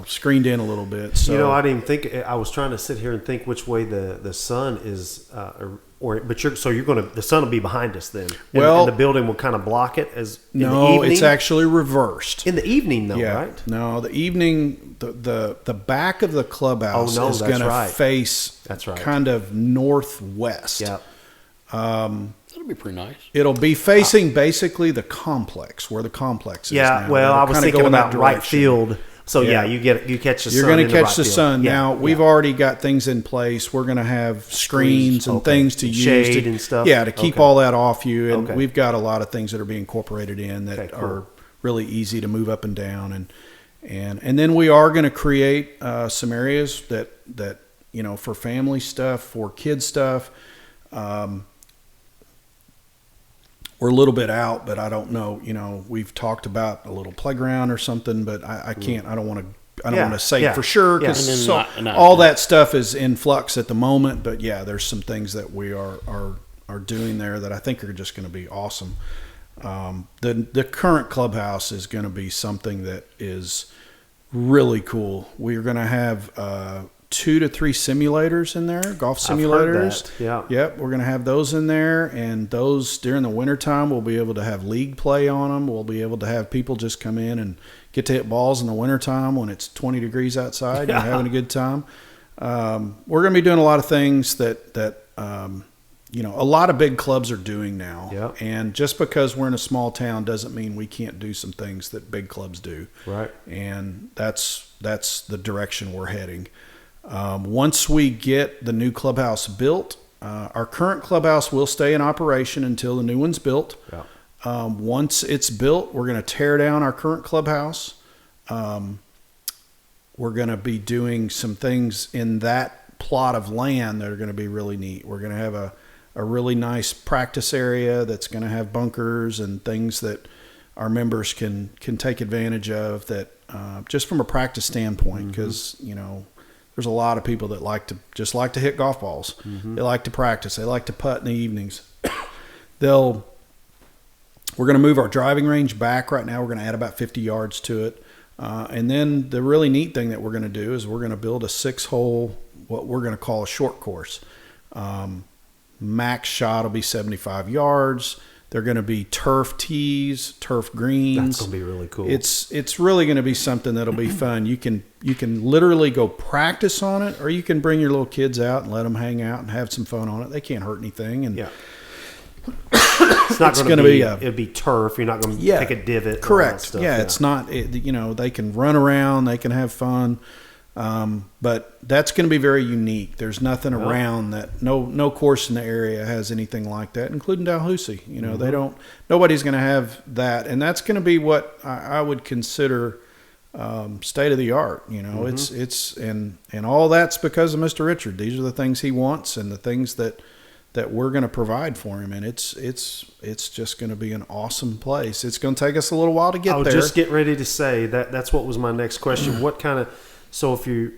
screened in a little bit. So I didn't think. I was trying to sit here and think which way the sun is, the sun will be behind us then. And the building will kind of block it as. No, it's actually reversed. In the evening, though, right? No, the evening, the back of the clubhouse is going to face. That's right. Kind of northwest. Yeah. That'll be pretty nice. It'll be facing basically the complex, where the complex is now. Well, I was thinking about right field. So you catch the sun. You're going to catch the sun. Now we've already got things in place. We're going to have screens and things to use, shade and stuff. Yeah, to keep all that off you. And we've got a lot of things that are being incorporated in that are really easy to move up and down. And then we are going to create some areas that for family stuff, for kids stuff. We're a little bit out, but I don't know. We've talked about a little playground or something, but I can't. I don't want to say for sure because all that stuff is in flux at the moment. But there's some things that we are doing there that I think are just going to be awesome. The current clubhouse is going to be something that is really cool. We're going to have 2 to 3 simulators in there, golf simulators. I've heard that. Yeah. Yep, we're going to have those in there, and those during the wintertime we'll be able to have league play on them. We'll be able to have people just come in and get to hit balls in the wintertime when it's 20 degrees outside and having a good time. We're going to be doing a lot of things that a lot of big clubs are doing now. Yep. And just because we're in a small town doesn't mean we can't do some things that big clubs do. Right. And that's the direction we're heading. Once we get the new clubhouse built, our current clubhouse will stay in operation until the new one's built. Yeah. Once it's built, we're going to tear down our current clubhouse. We're going to be doing some things in that plot of land that are going to be really neat. We're going to have a really nice practice area that's going to have bunkers and things that our members can take advantage of, that just from a practice standpoint, because there's a lot of people that like to hit golf balls. They like to practice. They like to putt in the evenings. We're going to move our driving range back right now. We're going to add about 50 yards to it. And then the really neat thing that we're going to do is we're going to build a 6-hole, what we're going to call a short course. Max shot will be 75 yards. They're going to be turf tees, turf greens. That's going to be really cool. It's really going to be something that'll be fun. You can literally go practice on it, or you can bring your little kids out and let them hang out and have some fun on it. They can't hurt anything. And yeah. It's not going to be. It'd be turf. You're not going to take a divot. Correct. Stuff. Yeah, it's not. They can run around. They can have fun. But that's going to be very unique. There's nothing around that. No course in the area has anything like that, including Dalhousie. They don't. Nobody's going to have that, and that's going to be what I would consider state of the art. It's and all that's because of Mr. Richard. These are the things he wants, and the things that we're going to provide for him, and it's just going to be an awesome place. It's going to take us a little while to get there. I'll just get ready to say that's what was my next question. What kind of if you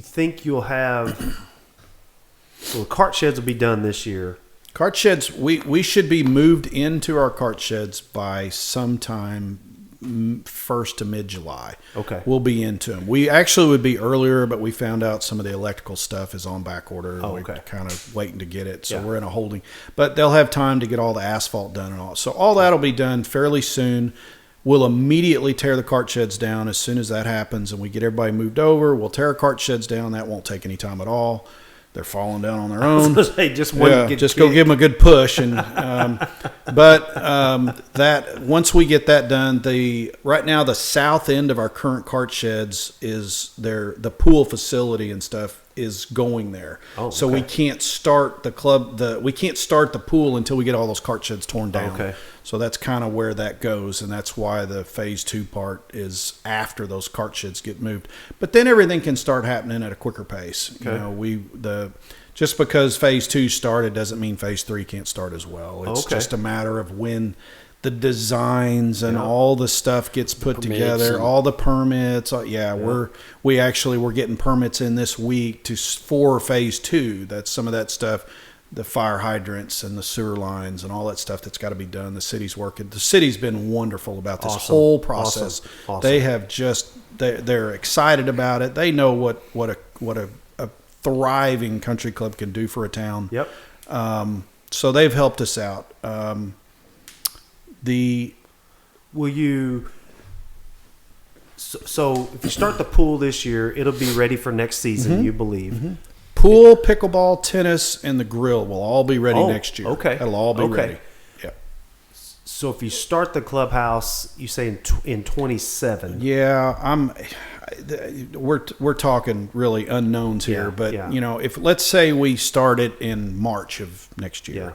think you'll have, the cart sheds will be done this year. Cart sheds, we should be moved into our cart sheds by sometime 1st to mid-July. Okay. We'll be into them. We actually would be earlier, but we found out some of the electrical stuff is on back order. Oh, We're okay. kind of waiting to get it. So we're in a holding. But they'll have time to get all the asphalt done and all. So all that will be done fairly soon. We'll immediately tear the cart sheds down as soon as that happens, and we get everybody moved over. We'll tear our cart sheds down. That won't take any time at all. They're falling down on their own. Just go give them a good push. And that once we get that done, right now the south end of our current cart sheds is the pool facility and stuff is going there. Oh, so okay. we can't start we can't start the pool until we get all those cart sheds torn down. Okay. So that's kind of where that goes, and that's why the phase 2 part is after those cart sheds get moved. But then everything can start happening at a quicker pace. Okay. Just because phase 2 started doesn't mean phase 3 can't start as well. It's just a matter of when the designs and all the stuff gets put together, all the permits. We're getting permits in this week for phase 2. That's some of that stuff. The fire hydrants and the sewer lines and all that stuff that's got to be done. The city's working. The city's been wonderful about this whole process. Awesome. They have they're excited about it. They know what a thriving country club can do for a town. Yep. So they've helped us out. Will you? So if you start the pool this year, it'll be ready for next season. You believe? Mm-hmm. Pool, pickleball, tennis, and the grill will all be ready next year. Okay. That'll all be ready. Yeah. So if you start the clubhouse, you say in 27. Yeah, we're talking really unknowns here, but if let's say we start it in March of next year. Yeah.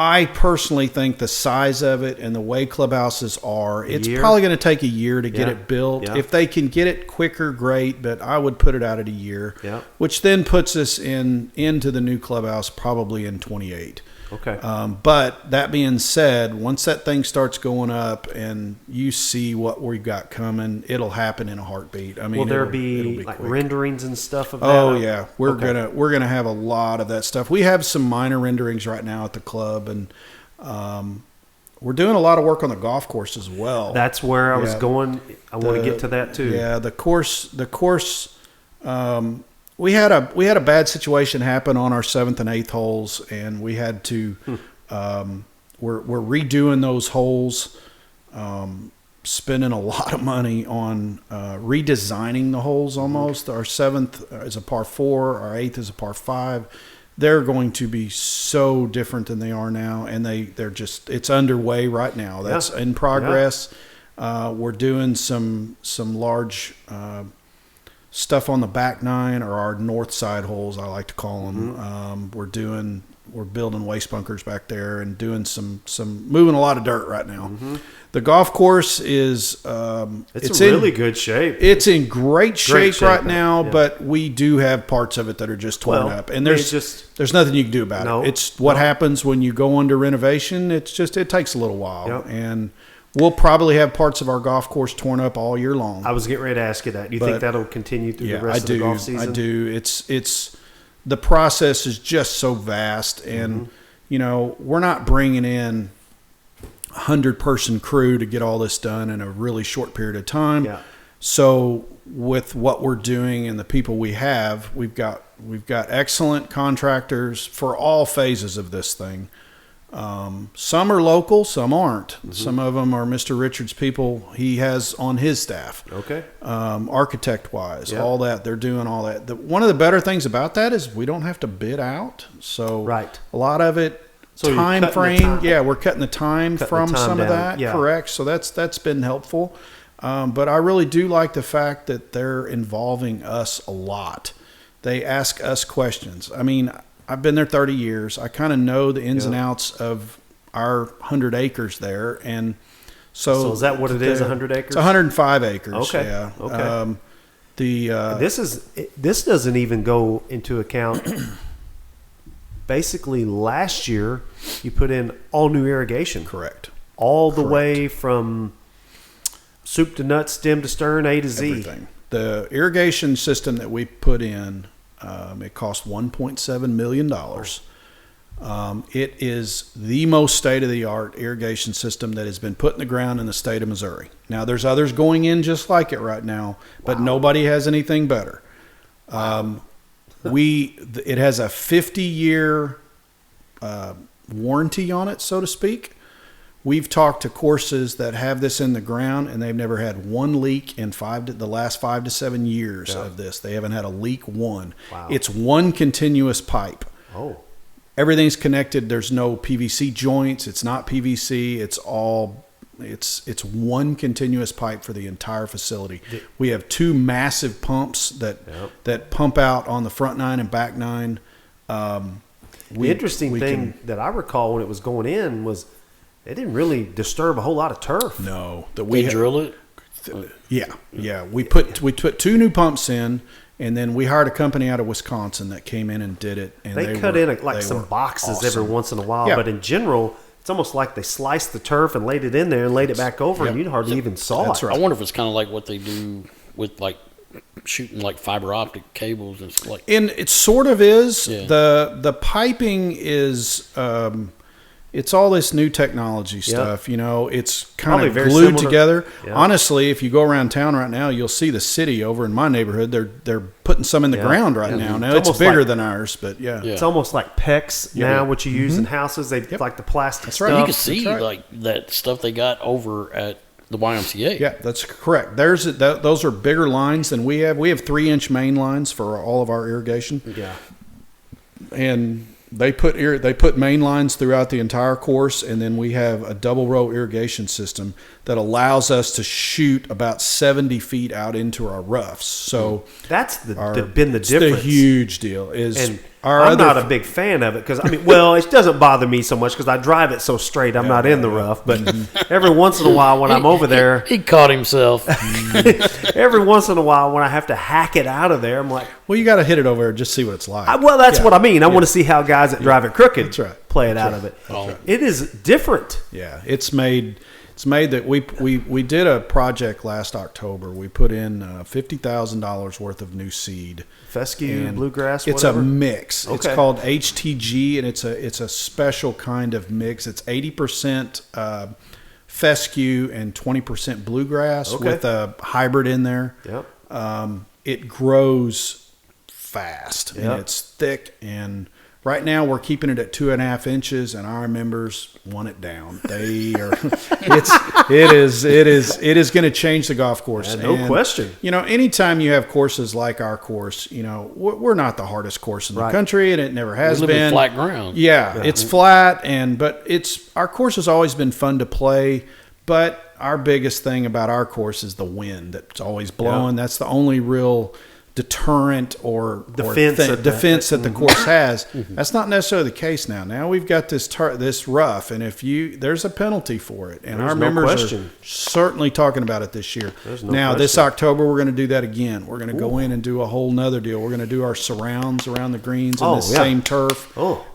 I personally think the size of it and the way clubhouses are, it's probably going to take a year to get it built. Yeah. If they can get it quicker, great, but I would put it out at a year, which then puts us into the new clubhouse probably in 28. Okay. But that being said, once that thing starts going up and you see what we've got coming, it'll happen in a heartbeat. I mean, will there it'll be quick. renderings and stuff of that? Oh yeah, we're gonna have a lot of that stuff. We have some minor renderings right now at the club, and we're doing a lot of work on the golf course as well. That's where I was Yeah. going. I want to get to that too. Yeah, the course. We had a bad situation happen on our 7th and 8th holes, and we had to. We're redoing those holes, spending a lot of money on redesigning the holes. Almost our 7th is a par 4, our 8th is a par 5. They're going to be so different than they are now, and they're just, it's underway right now. That's in progress. We're doing some large stuff on the back 9, or our north side holes, I like to call them. We're building waste bunkers back there and doing some moving a lot of dirt right now. The golf course is it's in really good shape. It's in great shape right now, but we do have parts of it that are just torn up, and there's nothing you can do about it. It's what happens when you go under renovation. It takes a little while, and we'll probably have parts of our golf course torn up all year long. I was getting ready to ask you that. Do you think that'll continue through the rest of the golf season? I do. It's the process is just so vast, and we're not bringing in 100-person crew to get all this done in a really short period of time. Yeah. So with what we're doing and the people we have, we've got excellent contractors for all phases of this thing. Some are local, some aren't. Some of them are Mr. Richards' people he has on his staff. Okay. Architect-wise, all that. They're doing all that. One of the better things about that is we don't have to bid out. So a lot of it, time frame, we're cutting the time from some of that. Correct. So that's been helpful. But I really do like the fact that they're involving us a lot. They ask us questions. I mean, I've been there 30 years. I kind of know the ins and outs of our 100 acres there. And so is that what it is, 100 acres? It's 105 acres. Okay. Yeah. Okay. This doesn't even go into account. Basically, last year you put in all new irrigation. Correct. All the way from soup to nuts, stem to stern, A to Z. Everything. The irrigation system that we put in, it cost $1.7 million. It is the most state-of-the-art irrigation system that has been put in the ground in the state of Missouri. Now, there's others going in just like it right now, but nobody has anything better. It has a 50-year warranty on it, so to speak. We've talked to courses that have this in the ground, and they've never had one leak in the last 5 to 7 years of this. They haven't had a leak one. Wow. It's one continuous pipe. Oh. Everything's connected. There's no PVC joints. It's not PVC. It's one continuous pipe for the entire facility. We have 2 massive pumps that pump out on the front 9 and back 9. The interesting thing that I recall when it was going in was it didn't really disturb a whole lot of turf. No, we drill it. Yeah. We put 2 new pumps in, and then we hired a company out of Wisconsin that came in and did it. And they cut in some boxes every once in a while, but in general, it's almost like they sliced the turf and laid it in there and laid it back over, and you hardly even saw it. Right. I wonder if it's kind of like what they do with shooting fiber optic cables and stuff. And it sort of is. Yeah. The piping is it's all this new technology stuff. It's kind of glued together. Yeah. Honestly, if you go around town right now, you'll see the city over in my neighborhood. They're putting some in the ground right now. Now it's bigger than ours, but it's almost like PEX now. What you use in houses, they like the plastic. That's stuff. right. You can see that stuff they got over at the YMCA. Yeah, that's correct. Those are bigger lines than we have. We have 3-inch main lines for all of our irrigation. Yeah, and they put main lines throughout the entire course, and then we have a double row irrigation system that allows us to shoot about 70 feet out into our roughs. So that's been the difference. The huge deal I'm not a big fan of it because it doesn't bother me so much because I drive it so straight. I'm not in the rough, but every once in a while when I'm over there, he caught himself. Every once in a while when I have to hack it out of there, I'm like, well, you got to hit it over and just see what it's like. That's what I mean. I want to see how guys that drive it crooked play it out of it. Right. It is different. Yeah, it's made. It's made that we did a project last October. We put in $50,000 worth of new seed. Fescue, bluegrass, It's whatever? a mix. Okay. It's called HTG, and it's a special kind of mix. It's 80% fescue and 20% bluegrass with a hybrid in there. Yep. It grows fast Yep. and it's thick, and right now we're keeping it at 2.5 inches, and our members want it down. They are. It is going to change the golf course. Yeah, no question. Anytime you have courses like our course, we're not the hardest course in the Right. country, and it never has We live in been. flat ground. Yeah, it's flat, but our course has always been fun to play. But our biggest thing about our course is the wind that's always blowing. Yeah. That's the only real deterrent or Defense that the course has. That's not necessarily the case now. Now we've got this rough, and there's a penalty for it, and There's our no members question. are certainly talking about it this year. There's no Now this question. October we're going to do that again. We're going to go in and do a whole nother deal. We're going to do our surrounds around the greens in the same turf. Oh.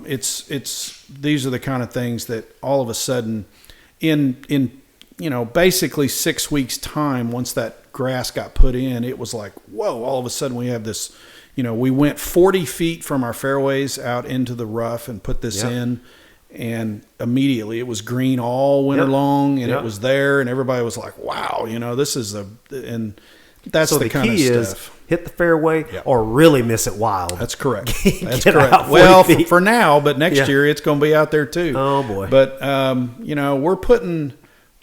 These are the kind of things that all of a sudden in basically 6 weeks time, once that grass got put in, it was like, whoa, all of a sudden we have this, we went 40 feet from our fairways out into the rough and put this in, and immediately it was green all winter long, and it was there, and everybody was like, wow, this is and that's So the kind key of is stuff. hit the fairway or really miss it wild. That's correct. That's Get correct. out 40 Well, feet. for now, but next Yeah. year it's going to be out there too. Oh, boy. But we're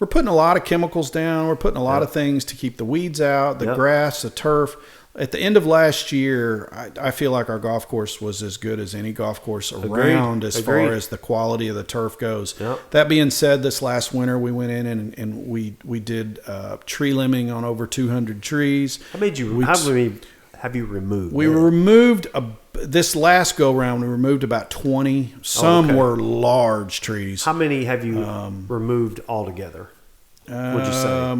putting a lot of chemicals down. We're putting a lot of things to keep the weeds out, the grass, the turf. At the end of last year, I feel like our golf course was as good as any golf course around as far as the quality of the turf goes. Yep. That being said, this last winter we went in and we did tree limbing on over 200 trees. How many have you removed? We removed this last go round. We removed about 20. Some were large trees. How many have you removed altogether? Would you say?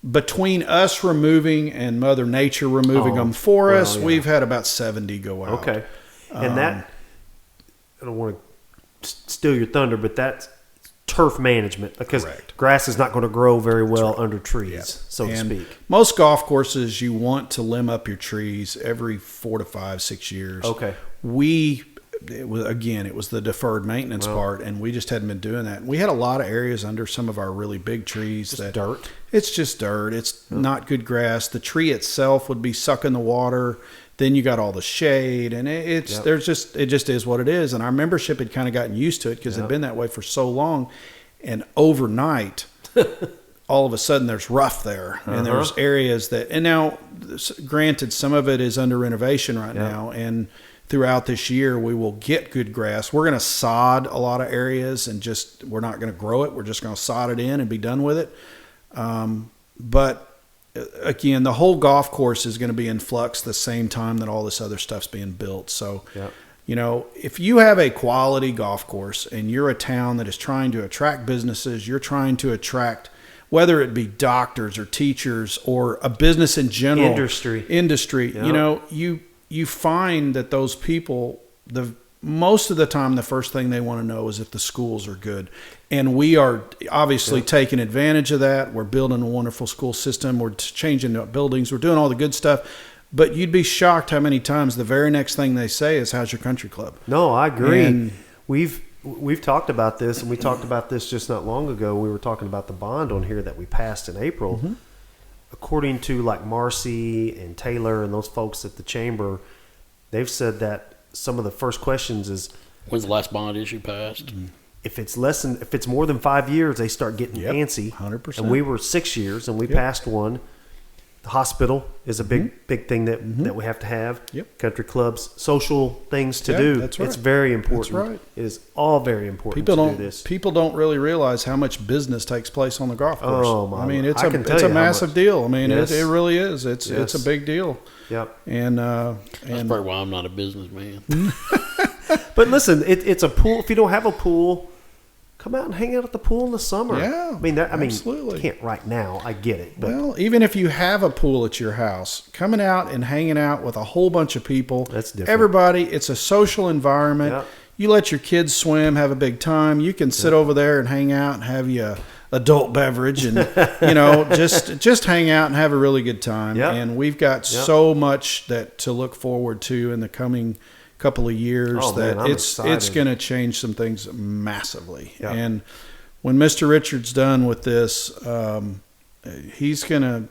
Between us removing and Mother Nature removing them for us, we've had about 70 go out. Okay, and that I don't want to steal your thunder, but that's turf management because grass is not going to grow very well under trees, so to speak. Most golf courses, you want to limb up your trees every 4 to 5, 6 years. Okay, it was the deferred maintenance part, and we just hadn't been doing that. We had a lot of areas under some of our really big trees dirt. It's just dirt. It's not good grass. The tree itself would be sucking the water. Then you got all the shade, and it just is what it is. And our membership had kind of gotten used to it because it'd been that way for so long. And overnight, all of a sudden there's rough there, and there's areas and now, granted, some of it is under renovation right now, and throughout this year we will get good grass. We're going to sod a lot of areas, and we're not going to grow it. We're just going to sod it in and be done with it. But again, the whole golf course is going to be in flux the same time that all this other stuff's being built. So, if you have a quality golf course and you're a town that is trying to attract businesses, you're trying to attract, whether it be doctors or teachers or a business in general, industry, you find that those people, most of the time, the first thing they want to know is if the schools are good. And we are obviously taking advantage of that. We're building a wonderful school system. We're changing the buildings. We're doing all the good stuff. But you'd be shocked how many times the very next thing they say is, "How's your country club?" No, I agree. And We've talked about this, and we talked about this just not long ago. We were talking about the bond on here that we passed in April. According to like Marcy and Taylor and those folks at the chamber, they've said that some of the first questions is, when's the last bond issue passed? If it's more than 5 years, they start getting antsy. 100%. And we were 6 years, and we passed one. The hospital is a big thing that we have to have. Country clubs, social things to do. That's right. It's very important. That's right. It is all very important to do this. People don't really realize how much business takes place on the golf course. Oh, my! I mean, it's I can tell a you how massive much. deal. I mean, Yes. it really is. It's a big deal. Yep. And That's probably why I'm not a businessman. But listen, it's a pool. If you don't have a pool, come out and hang out at the pool in the summer. Yeah, absolutely. You can't right now. I get it. But well, even if you have a pool at your house, coming out and hanging out with a whole bunch of people, That's different. Everybody, it's a social environment. Yep. you let your kids swim, have a big time. You can sit over there and hang out and have you a adult beverage and, just hang out and have a really good time. Yep. And we've got so much to look forward to in the coming couple of years it's going to change some things massively. Yep. And when Mr. Richards done with this, he's gonna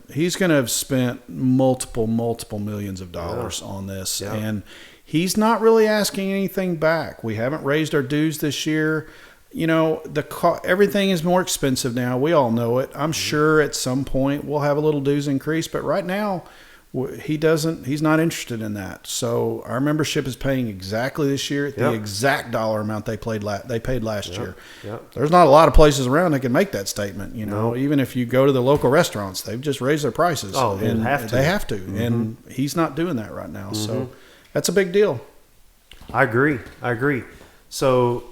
have spent multiple millions of dollars on this, and he's not really asking anything back. We haven't raised our dues this year. Everything is more expensive now. We all know it. I'm sure at some point we'll have a little dues increase, but right now he's not interested in that. So our membership is paying exactly this year the exact dollar amount they paid last year. Yep. There's not a lot of places around that can make that statement. Even if you go to the local restaurants, they've just raised their prices. Oh, and they have to. Mm-hmm. And he's not doing that right now. Mm-hmm. So that's a big deal. I agree. So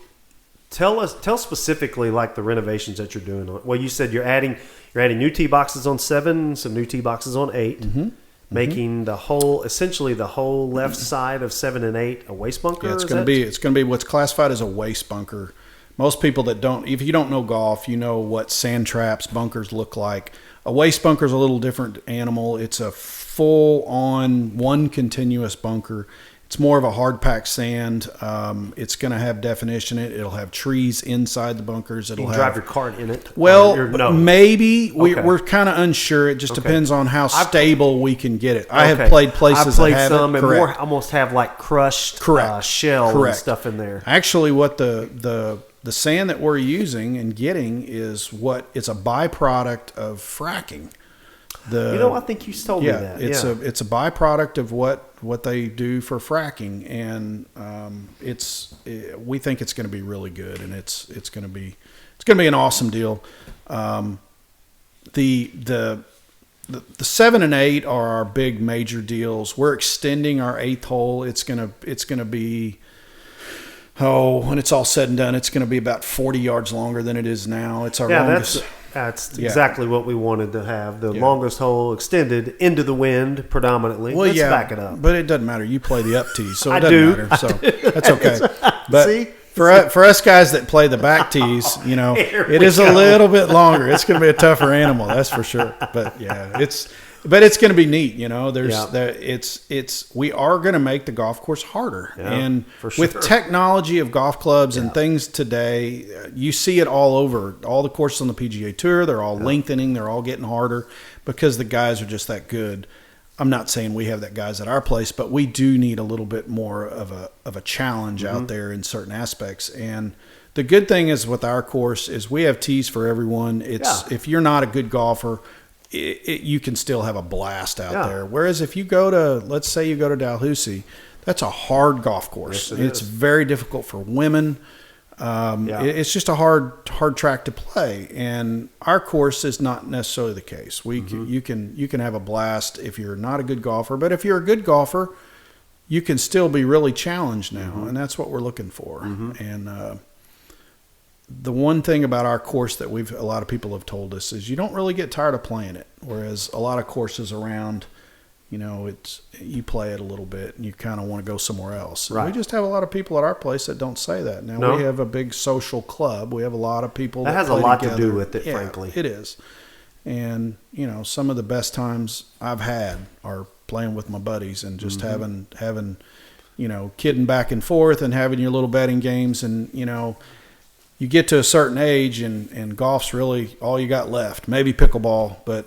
tell specifically like the renovations that you're doing. Well, you said you're adding new tee boxes on 7, some new tee boxes on 8. Mm-hmm. Making essentially the whole left side of 7 and 8 a waste bunker. Yeah, it's going to be what's classified as a waste bunker. Most people if you don't know golf, you know what sand traps, bunkers look like. A waste bunker is a little different animal. It's a full-on one continuous bunker. It's more of a hard packed sand. It's going to have definition in it. It'll have trees inside the bunkers. It'll drive your cart in it. Well, maybe we're kind of unsure. It just depends on how stable we can get it. I have played places. I've played that have some it. and more almost have like crushed shell and stuff in there. Actually, what the sand that we're using and getting it's a byproduct of fracking. I think you told me that. It's a byproduct of what they do for fracking, and we think it's going to be really good, and it's going to be an awesome deal. The 7 and 8 are our big major deals. We're extending our 8th hole. It's going to be when it's all said and done, it's going to be about 40 yards longer than it is now. It's our longest. That's exactly what we wanted to have. The longest hole extended into the wind predominantly. Well, Let's back it up. But it doesn't matter. You play the up tees, so it doesn't matter. So that's okay. But See? For us guys that play the back tees, it is a little bit longer. It's going to be a tougher animal, that's for sure. But it's going to be neat. We are going to make the golf course harder, and with technology of golf clubs and things today, you see it all over. All the courses on the PGA Tour, they're all lengthening, they're all getting harder because the guys are just that good. I'm not saying we have that guys at our place, but we do need a little bit more of a challenge out there in certain aspects. And the good thing is with our course is we have tees for everyone. If you're not a good golfer, you can still have a blast out there. Whereas if you let's say you go to Dalhousie, that's a hard golf course. Yes, it's very difficult for women. It's just a hard track to play, and our course is not necessarily the case. You can have a blast if you're not a good golfer, but if you're a good golfer, you can still be really challenged now, and that's what we're looking for. And the one thing about our course that a lot of people have told us is you don't really get tired of playing it, whereas a lot of courses around, you play it a little bit and you kind of want to go somewhere else. Right. We just have a lot of people at our place that don't say that. Now we have a big social club. We have a lot of people that has a lot to do with it, frankly. It is. And, some of the best times I've had are playing with my buddies and just having, kidding back and forth and having your little betting games. And, you get to a certain age and golf's really all you got left. Maybe pickleball, but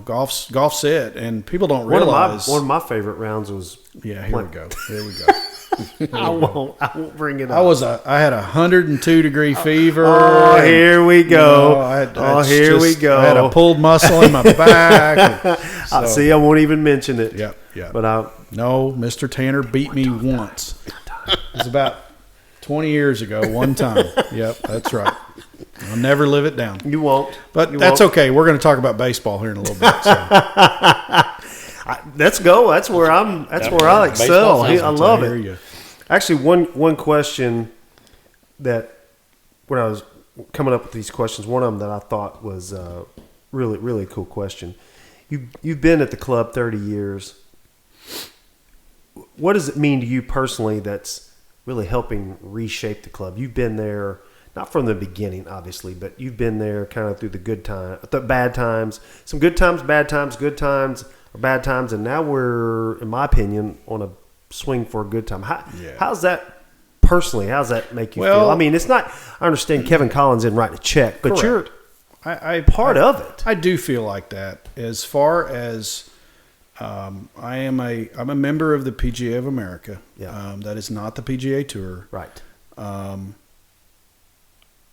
golf's it, and people don't realize. One of my favorite rounds was. Yeah, here we go. I won't bring it up. I had 102-degree fever. Oh, here we go. Here we go. I had a pulled muscle in my back. See, I won't even mention it. Yeah. But Mr. Tanner beat me once. It was about 20 years ago, one time. Yep, that's right. I'll never live it down. You won't. But that's okay. We're going to talk about baseball here in a little bit. So. Let's go. That's where I excel. I love it. Actually, one question that when I was coming up with these questions, one of them that I thought was really, really cool question. You've been at the club 30 years. What does it mean to you personally that's really helping reshape the club. You've been there, not from the beginning, obviously, but you've been there kind of through the bad times, some good times, bad times, good times, or bad times, and now we're, in my opinion, on a swing for a good time. How's that personally? How's that make you feel? I mean, it's not. I understand Kevin Collins didn't write a check, but Correct. you're part of it. I do feel like that. As far as I'm a member of the PGA of America. Yeah. That is not the PGA Tour. Right.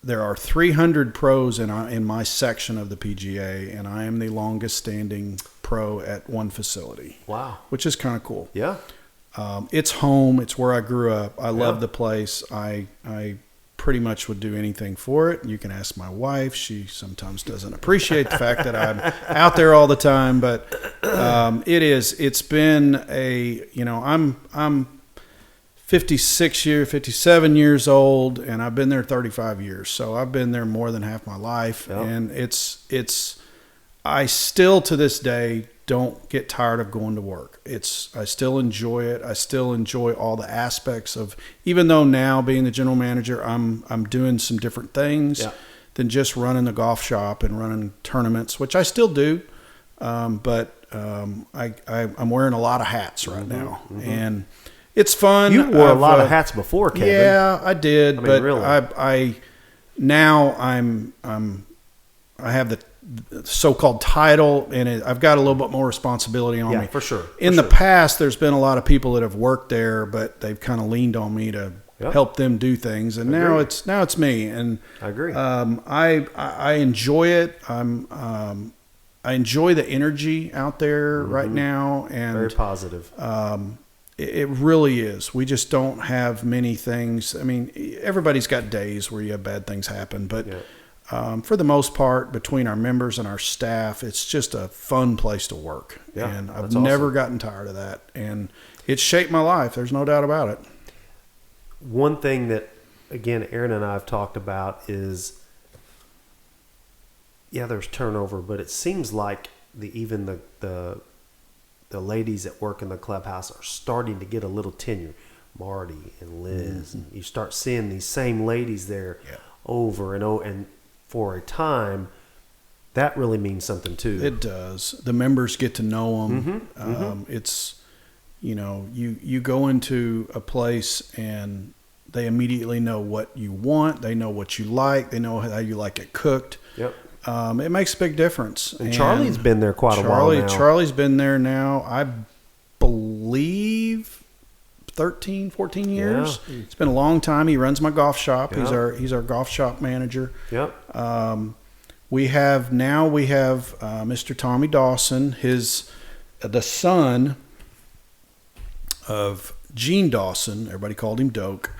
There are 300 pros in my section of the PGA, and I am the longest standing pro at one facility. Wow. Which is kind of cool. Yeah. It's home. It's where I grew up. I love the place. I pretty much would do anything for it. You can ask my wife. She sometimes doesn't appreciate the fact that I'm out there all the time, but it's been I'm 57 years old, and I've been there 35 years. So I've been there more than half my life. Yep. And I still to this day don't get tired of going to work. I still enjoy it. I still enjoy all the aspects of, even though now being the general manager, I'm doing some different things than just running the golf shop and running tournaments, which I still do. But I'm wearing a lot of hats right now, and it's fun. You wore a lot of hats before, Kevin. Yeah, I did. I mean, but really. I have the so-called title, and I've got a little bit more responsibility on me. For sure. In the past, there's been a lot of people that have worked there, but they've kind of leaned on me to help them do things. And now it's me. And I agree. I enjoy it. I enjoy the energy out there right now, and very positive. It really is. We just don't have many things. I mean, everybody's got days where you have bad things happen, but for the most part, between our members and our staff, it's just a fun place to work. Yeah, and I've never gotten tired of that. And it's shaped my life. There's no doubt about it. One thing that, again, Aaron and I have talked about is, there's turnover, but it seems like even the ladies that work in the clubhouse are starting to get a little tenure. Marty and Liz, and you start seeing these same ladies there over and over, and for a time, that really means something too. It does. The members get to know them. It's, you go into a place and they immediately know what you want. They know what you like. They know how you like it cooked. Yep. It makes a big difference. And Charlie's been there quite a while now. Charlie's been there now, I believe, 13, 14 years. Yeah. It's been a long time. He runs my golf shop. Yep. He's our golf shop manager. Yep. We have Mr. Tommy Dawson, the son of Gene Dawson. Everybody called him Doak.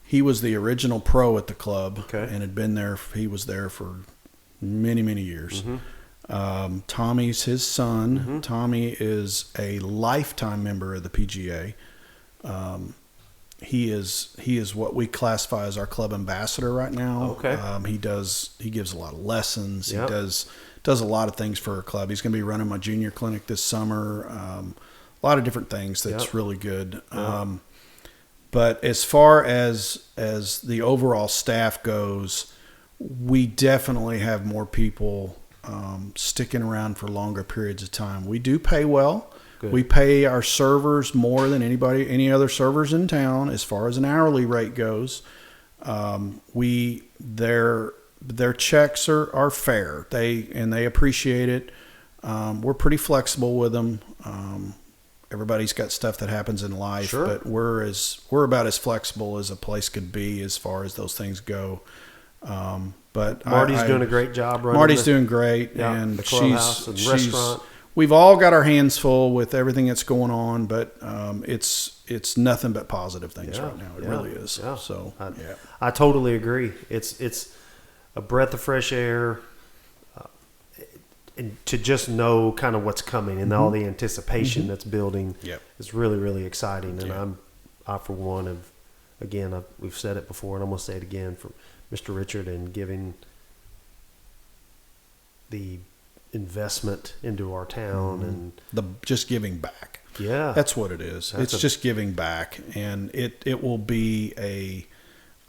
He was the original pro at the club and had been there. He was there for many, many years. Tommy's his son. Tommy is a lifetime member of the PGA. He is what we classify as our club ambassador right now. He gives a lot of lessons. He does a lot of things for our club. He's going to be running my junior clinic this summer. A lot of different things that's really good. But as far as the overall staff goes, we definitely have more people sticking around for longer periods of time. We do pay well. Good. We pay our servers more than any other servers in town as far as an hourly rate goes. Their checks are fair. They appreciate it. We're pretty flexible with them. Everybody's got stuff that happens in life, but we're about as flexible as a place could be as far as those things go. But Marty's doing a great job running. Marty's doing great, and the clubhouse and restaurant. We've all got our hands full with everything that's going on, but it's nothing but positive things right now. It really is. Yeah. So I totally agree. It's a breath of fresh air, and to just know kind of what's coming and all the anticipation that's building is really, really exciting. And I for one we've said it before, and I'm going to say it again for Mr. Richard and giving the investment into our town and just giving back. Yeah. That's what it is. It's just giving back, and it will be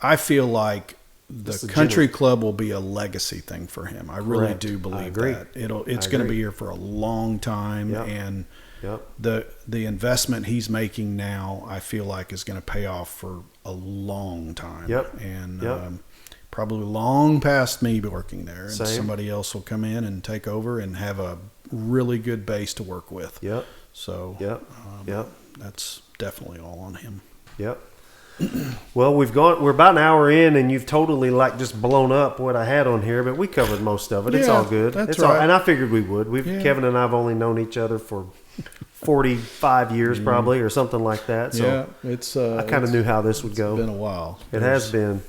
I feel like the country club will be a legacy thing for him. I really do believe that. It's going to be here for a long time, and the investment he's making now, I feel like, is going to pay off for a long time. And probably long past me working there, and somebody else will come in and take over and have a really good base to work with. So that's definitely all on him. Well, we're about an hour in, and you've totally just blown up what I had on here, but we covered most of it. It's all good. That's right. And I figured we would. Kevin and I have only known each other for 45 years probably, or something like that. So I kind of knew how this would go. It's been a while. It has been.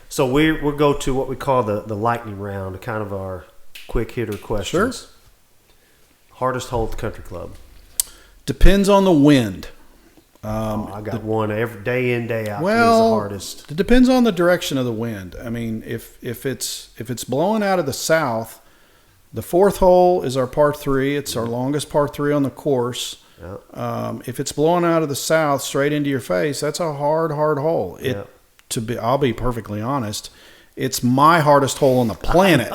So we'll go to what we call the lightning round, kind of our quick hitter questions. Sure. Hardest hole at the country club? Depends on the wind. I got one every day in, day out. Well, the hardest. It depends on the direction of the wind. I mean, if it's blowing out of the south, the fourth hole is our par 3. It's our longest par 3 on the course. If it's blowing out of the south straight into your face, that's a hard hole. I'll be perfectly honest, it's my hardest hole on the planet.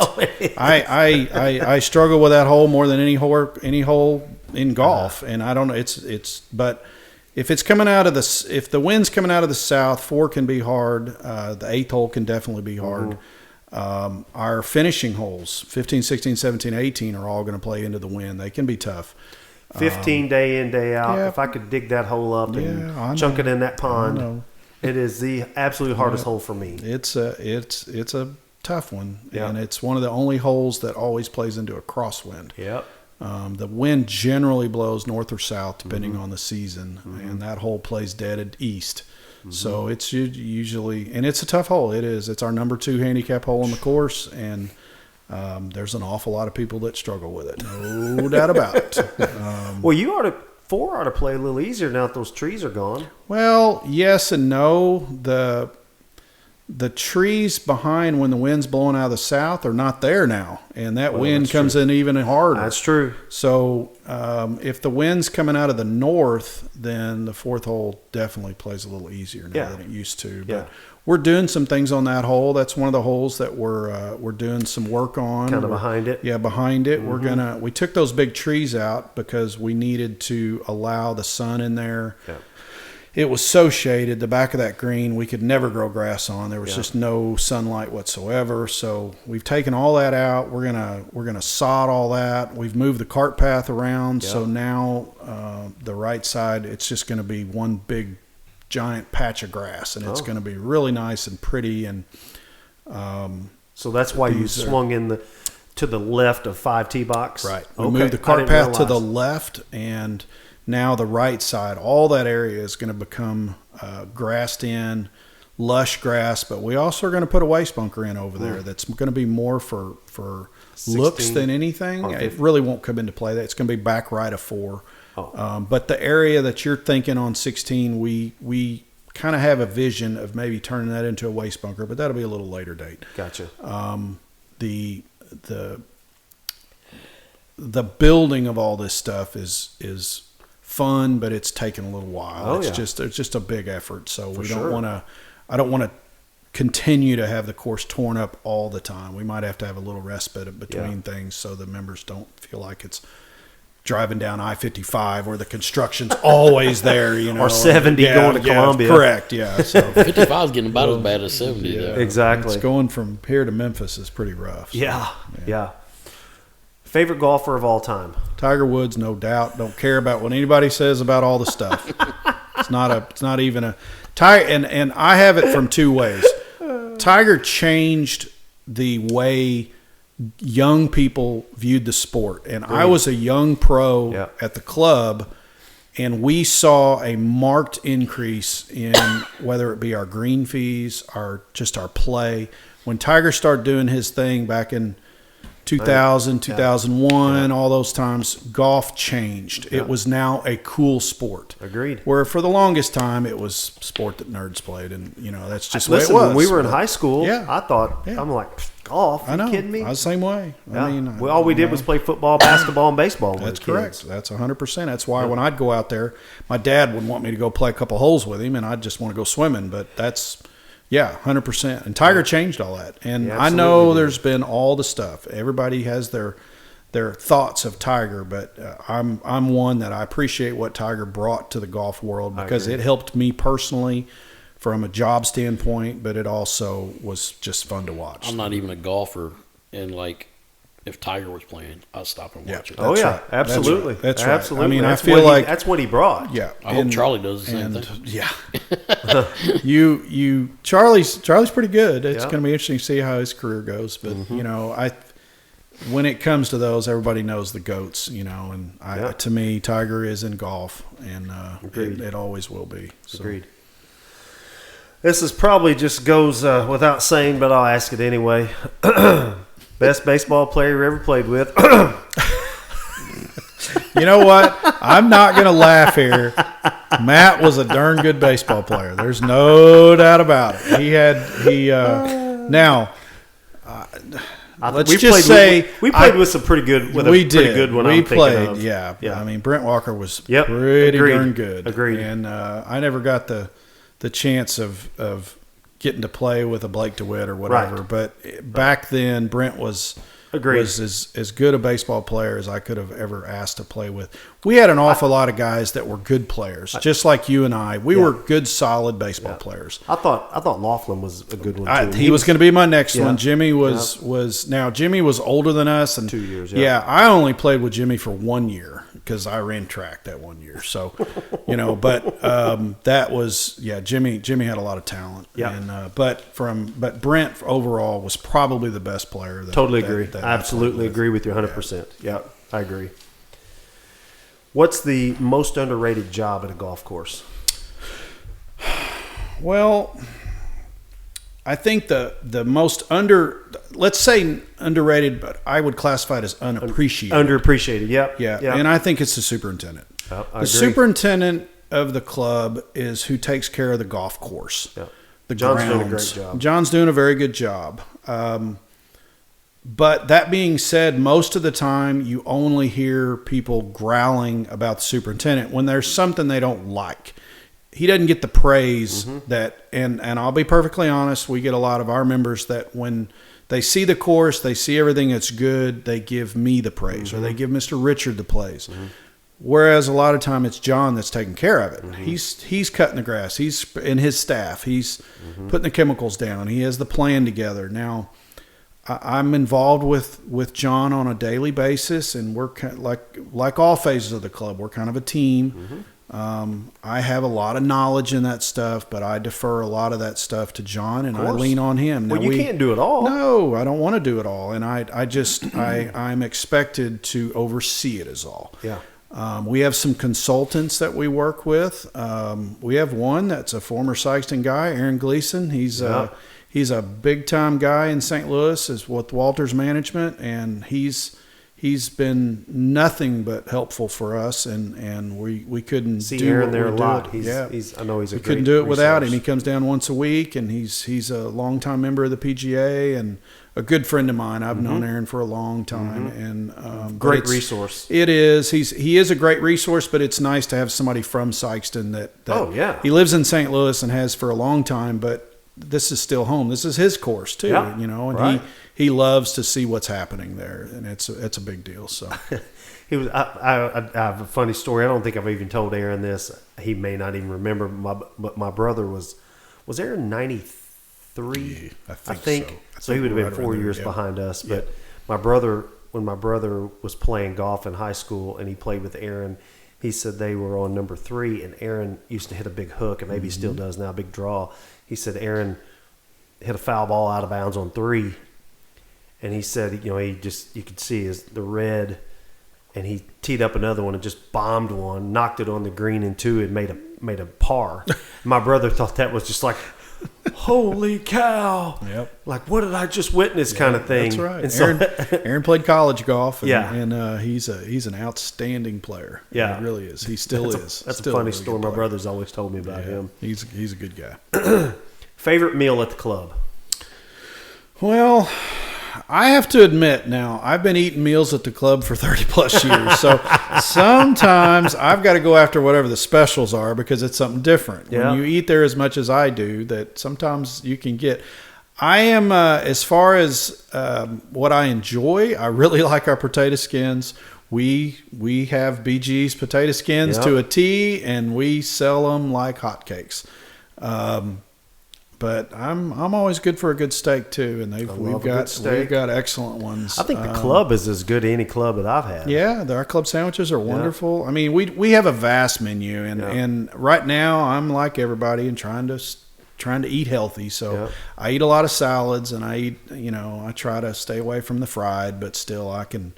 I struggle with that hole more than any hole in golf, and I don't know. But if it's coming out of if the wind's coming out of the south, 4 can be hard. The 8th hole can definitely be hard. Our finishing holes, 15, 16, 17, 18, are all going to play into the wind. They can be tough. 15 day in, day out. If I could dig that hole up and chunk it in that pond, it is the absolute hardest hole for me. It's a tough one, and it's one of the only holes that always plays into a crosswind. The wind generally blows north or south depending on the season, and that hole plays dead east. So it's usually, and it's a tough hole. It is. It's our number 2 handicap hole on the course, and there's an awful lot of people that struggle with it. No doubt about it. Well, 4 ought to play a little easier now that those trees are gone. Well, yes and no. The trees behind when the wind's blowing out of the south are not there now, and that wind comes in even harder. That's true. So if the wind's coming out of the north, then the 4th hole definitely plays a little easier now than it used to. But we're doing some things on that hole. That's one of the holes that we're doing some work on. Kind of behind it. Yeah, behind it. We took those big trees out because we needed to allow the sun in there. It was so shaded, the back of that green, we could never grow grass on. There was just no sunlight whatsoever. So we've taken all that out. We're gonna sod all that. We've moved the cart path around. So now the right side, it's just going to be one big giant patch of grass, and it's going to be really nice and pretty. And so that's why you swung in to the left of 5 tee box. Right. We moved the cart path to the left, and now the right side, all that area is going to become grassed in, lush grass. But we also are going to put a waste bunker in over there. That's going to be more for looks than anything. It really won't come into play. It's going to be back right of 4. But the area that you're thinking on 16, we kind of have a vision of maybe turning that into a waste bunker, but that'll be a little later date. Gotcha. The building of all this stuff is fun, but it's taken a little while. It's just a big effort. So I don't want to continue to have the course torn up all the time. We might have to have a little respite between things so the members don't feel like it's driving down I-55 where the construction's always there, or 70 going to Columbia. Correct. So 55 is getting about as bad as 70 though. Exactly. It's going from here to Memphis is pretty rough. So, yeah. Favorite golfer of all time? Tiger Woods, no doubt. Don't care about what anybody says about all the stuff. It's not even a Tiger, and I have it from 2 ways. Tiger changed the way young people viewed the sport, and I was a young pro at the club, and we saw a marked increase in whether it be our green fees, our play. When Tiger started doing his thing back in 2000, 2001, all those times, golf changed. It was now a cool sport. Agreed. Where for the longest time, it was sport that nerds played, and that's just what it was. When we were in high school, I thought, I'm like, Golf? I know. Are you kidding me? I was the same way. Yeah. I mean, all we did was play football, basketball, and baseball. When that's we were kids. correct. That's 100%. That's why when I'd go out there, my dad would want me to go play a couple holes with him, and I'd just want to go swimming. But that's, 100%. And Tiger changed all that. And Yeah, I know absolutely. there's been all the stuff. Everybody has their thoughts of Tiger, but I'm one that I appreciate what Tiger brought to the golf world because it helped me personally from a job standpoint, but it also was just fun to watch. I'm not even a golfer, and like if Tiger was playing, I'd stop and watch it. Oh yeah, right. absolutely. That's right. Absolutely. I mean, that's I feel what like that's what he brought. Yeah, I hope Charlie does the same thing. Yeah, Charlie's pretty good. It's Yeah. going to be interesting to see how his career goes. But when it comes to those, everybody knows the goats. And to me, Tiger is in golf, and it always will be. So. Agreed. This is probably just goes without saying, but I'll ask it anyway. Best baseball player you ever played with? You know what? I'm not going to laugh here. Matt was a darn good baseball player. There's no doubt about it. Now, let's just say we played with some pretty good. Pretty good one. We I'm played, thinking of. yeah. I mean, Brent Walker was Yep. pretty Agreed. darn good. Agreed. And I never got the chance of getting to play with a Blake DeWitt or whatever. Right. But back then, Brent was as good a baseball player as I could have ever asked to play with. We had an awful lot of guys that were good players, just like you and I. We were good, solid baseball players. I thought Laughlin was a good one too. He was going to be my next Yeah. one. Jimmy was now Jimmy was older than us, and 2 years. Yeah, I only played with Jimmy for 1 year because I ran track that 1 year. So, but that was Jimmy had a lot of talent. Yeah. And but Brent overall was probably the best player. Totally agree. that I Absolutely played with. agree with you 100%. Yeah, I agree. What's the most underrated job at a golf course? Well, I think the most let's say underrated, but I would classify it as unappreciated. Underappreciated. Yep. Yeah, Yep. and I think it's the superintendent. I The agree. superintendent of the club is who takes care of the golf course. Yep. The John's grounds. doing a great job. John's doing a very good job. But that being said, most of the time you only hear people growling about the superintendent when there's something they don't like. He doesn't get the praise that, and I'll be perfectly honest, we get a lot of our members that when they see the course, they see everything that's good, they give me the praise or they give Mr. Richard the praise. Whereas a lot of time it's John that's taking care of it. He's cutting the grass. He's in his staff. He's putting the chemicals down. He has the plan together. Now, I'm involved with John on a daily basis, and we're like all phases of the club. We're kind of a team. I have a lot of knowledge in that stuff, but I defer a lot of that stuff to John, and I lean on him. Well, you can't do it all. No, I don't want to do it all, and I'm expected to oversee it as all. Yeah. We have some consultants that we work with. We have one that's a former Sikeston guy, Aaron Gleason. He's a big time guy in St. Louis, is with Walters Management, and he's been nothing but helpful for us, and we couldn't See do Aaron what there we a do lot. it. I know he's a we great couldn't do it without him. resource. He comes down once a week, and he's a longtime member of the PGA and a good friend of mine. I've known Aaron for a long time, and Great resource. It is. He is a great resource, but it's nice to have somebody from Sikeston that Oh, yeah. he lives in St. Louis and has for a long time, but this is still home. This is his course too, Yeah, and right. he loves to see what's happening there, and it's a big deal. So He was. I have a funny story. I don't think I've even told Aaron this. He may not even remember. But my brother was Aaron 93? I I think think. so. So he would have Right been 4 around there, years yeah. behind us. But when my brother was playing golf in high school and he played with Aaron, he said they were on number 3, and Aaron used to hit a big hook, and maybe he still does now, a big draw. He said Aaron hit a foul ball out of bounds on 3, and he said, you could see the red, and he teed up another one and just bombed one, knocked it on the green in 2, and made a par. My brother thought that was just like, holy cow! Yep. Like, what did I just witness, kind of thing. That's right. And so, Aaron played college golf, and, Yeah. and he's an outstanding player. Yeah. He really is. He still is. that's Still a funny really story. good My player. brother's always told me about him. He's a good guy. Favorite meal at the club? Well, I have to admit now, I've been eating meals at the club for 30 plus years. So sometimes I've got to go after whatever the specials are because it's something different. Yeah. When you eat there as much as I do, that sometimes you can get. I am, as far as what I enjoy, I really like our potato skins. We have BG's potato skins to a T, and we sell them like hotcakes. But I'm always good for a good steak too, and we've got excellent ones. I think the club is as good as any club that I've had. Yeah, our club sandwiches are wonderful. I mean, we have a vast menu, and right now I'm like everybody and trying to eat healthy. So I eat a lot of salads, and I try to stay away from the fried, but still I can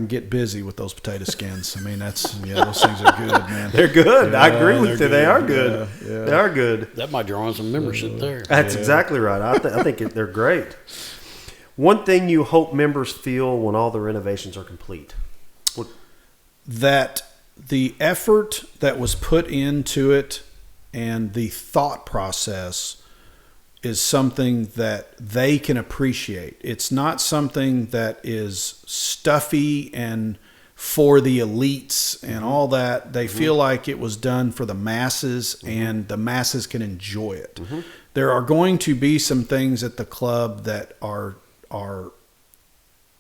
get busy with those potato skins. I mean, those things are good, man. They're good. Yeah, I agree with you. They are good. Yeah. They are good. That might draw on some membership there. That's exactly right. I think they're great. One thing you hope members feel when all the renovations are complete? That the effort that was put into it and the thought process is something that they can appreciate. It's not something that is stuffy and for the elites and all that. They feel like it was done for the masses, and the masses can enjoy it. There are going to be some things at the club that are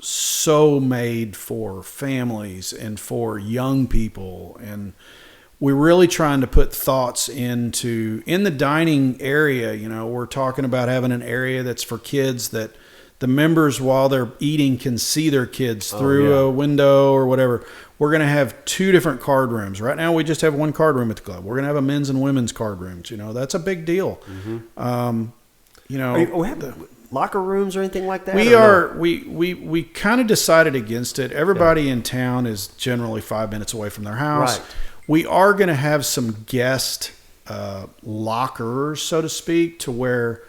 so made for families and for young people, and we're really trying to put thoughts in the dining area. We're talking about having an area that's for kids, that the members, while they're eating, can see their kids through a window or whatever. We're going to have 2 different card rooms. Right now we just have 1 card room at the club. We're going to have a men's and women's card rooms. That's a big deal. We have locker rooms or anything like that? We kind of decided against it. Everybody in town is generally 5 minutes away from their house. Right. We are going to have some guest lockers, so to speak, to where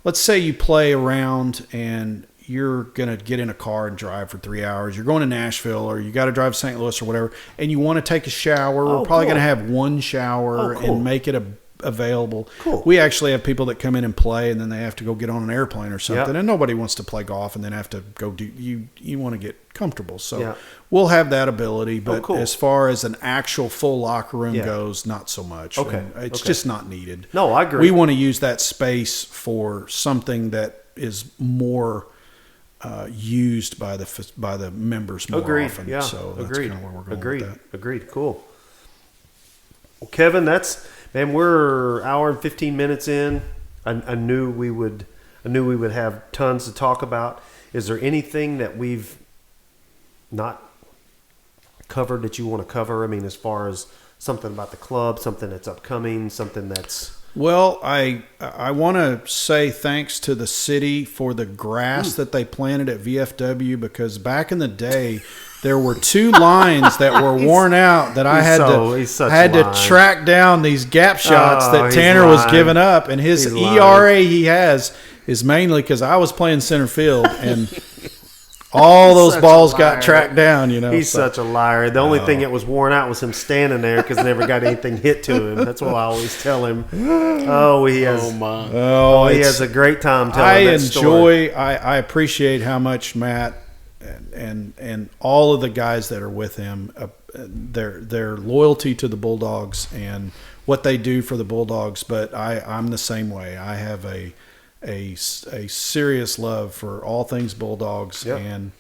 let's say you play around and you're going to get in a car and drive for 3 hours. You're going to Nashville, or you got to drive to St. Louis or whatever, and you want to take a shower. We're probably going to have 1 shower and make it available. Cool. We actually have people that come in and play, and then they have to go get on an airplane or something. And nobody wants to play golf and then have to go do. You want to get comfortable, so we'll have that ability. But as far as an actual full locker room goes, not so much. Okay, it's just not needed. No, I agree. We want to use that space for something that is more used by the members more often. Yeah. So that's kind of where we're going with that. Agreed. Cool. Well, Kevin, we're an hour and 15 minutes in. I knew we would have tons to talk about. Is there anything that we've not covered that you want to cover? I mean, as far as something about the club, something that's upcoming, something that's... Well, I want to say thanks to the city for the grass that they planted at VFW, because back in the day there were 2 lines that were worn out that I had to track down these gap shots that Tanner was giving up, and his ERA he has is mainly because I was playing center field and all those balls got tracked down. He's such a liar. The only thing that was worn out was him standing there because never got anything hit to him. That's what I always tell him. He has a great time telling that story. I appreciate how much Matt and all of the guys that are with him, their loyalty to the Bulldogs and what they do for the Bulldogs. But I'm the same way. I have a serious love for all things Bulldogs, and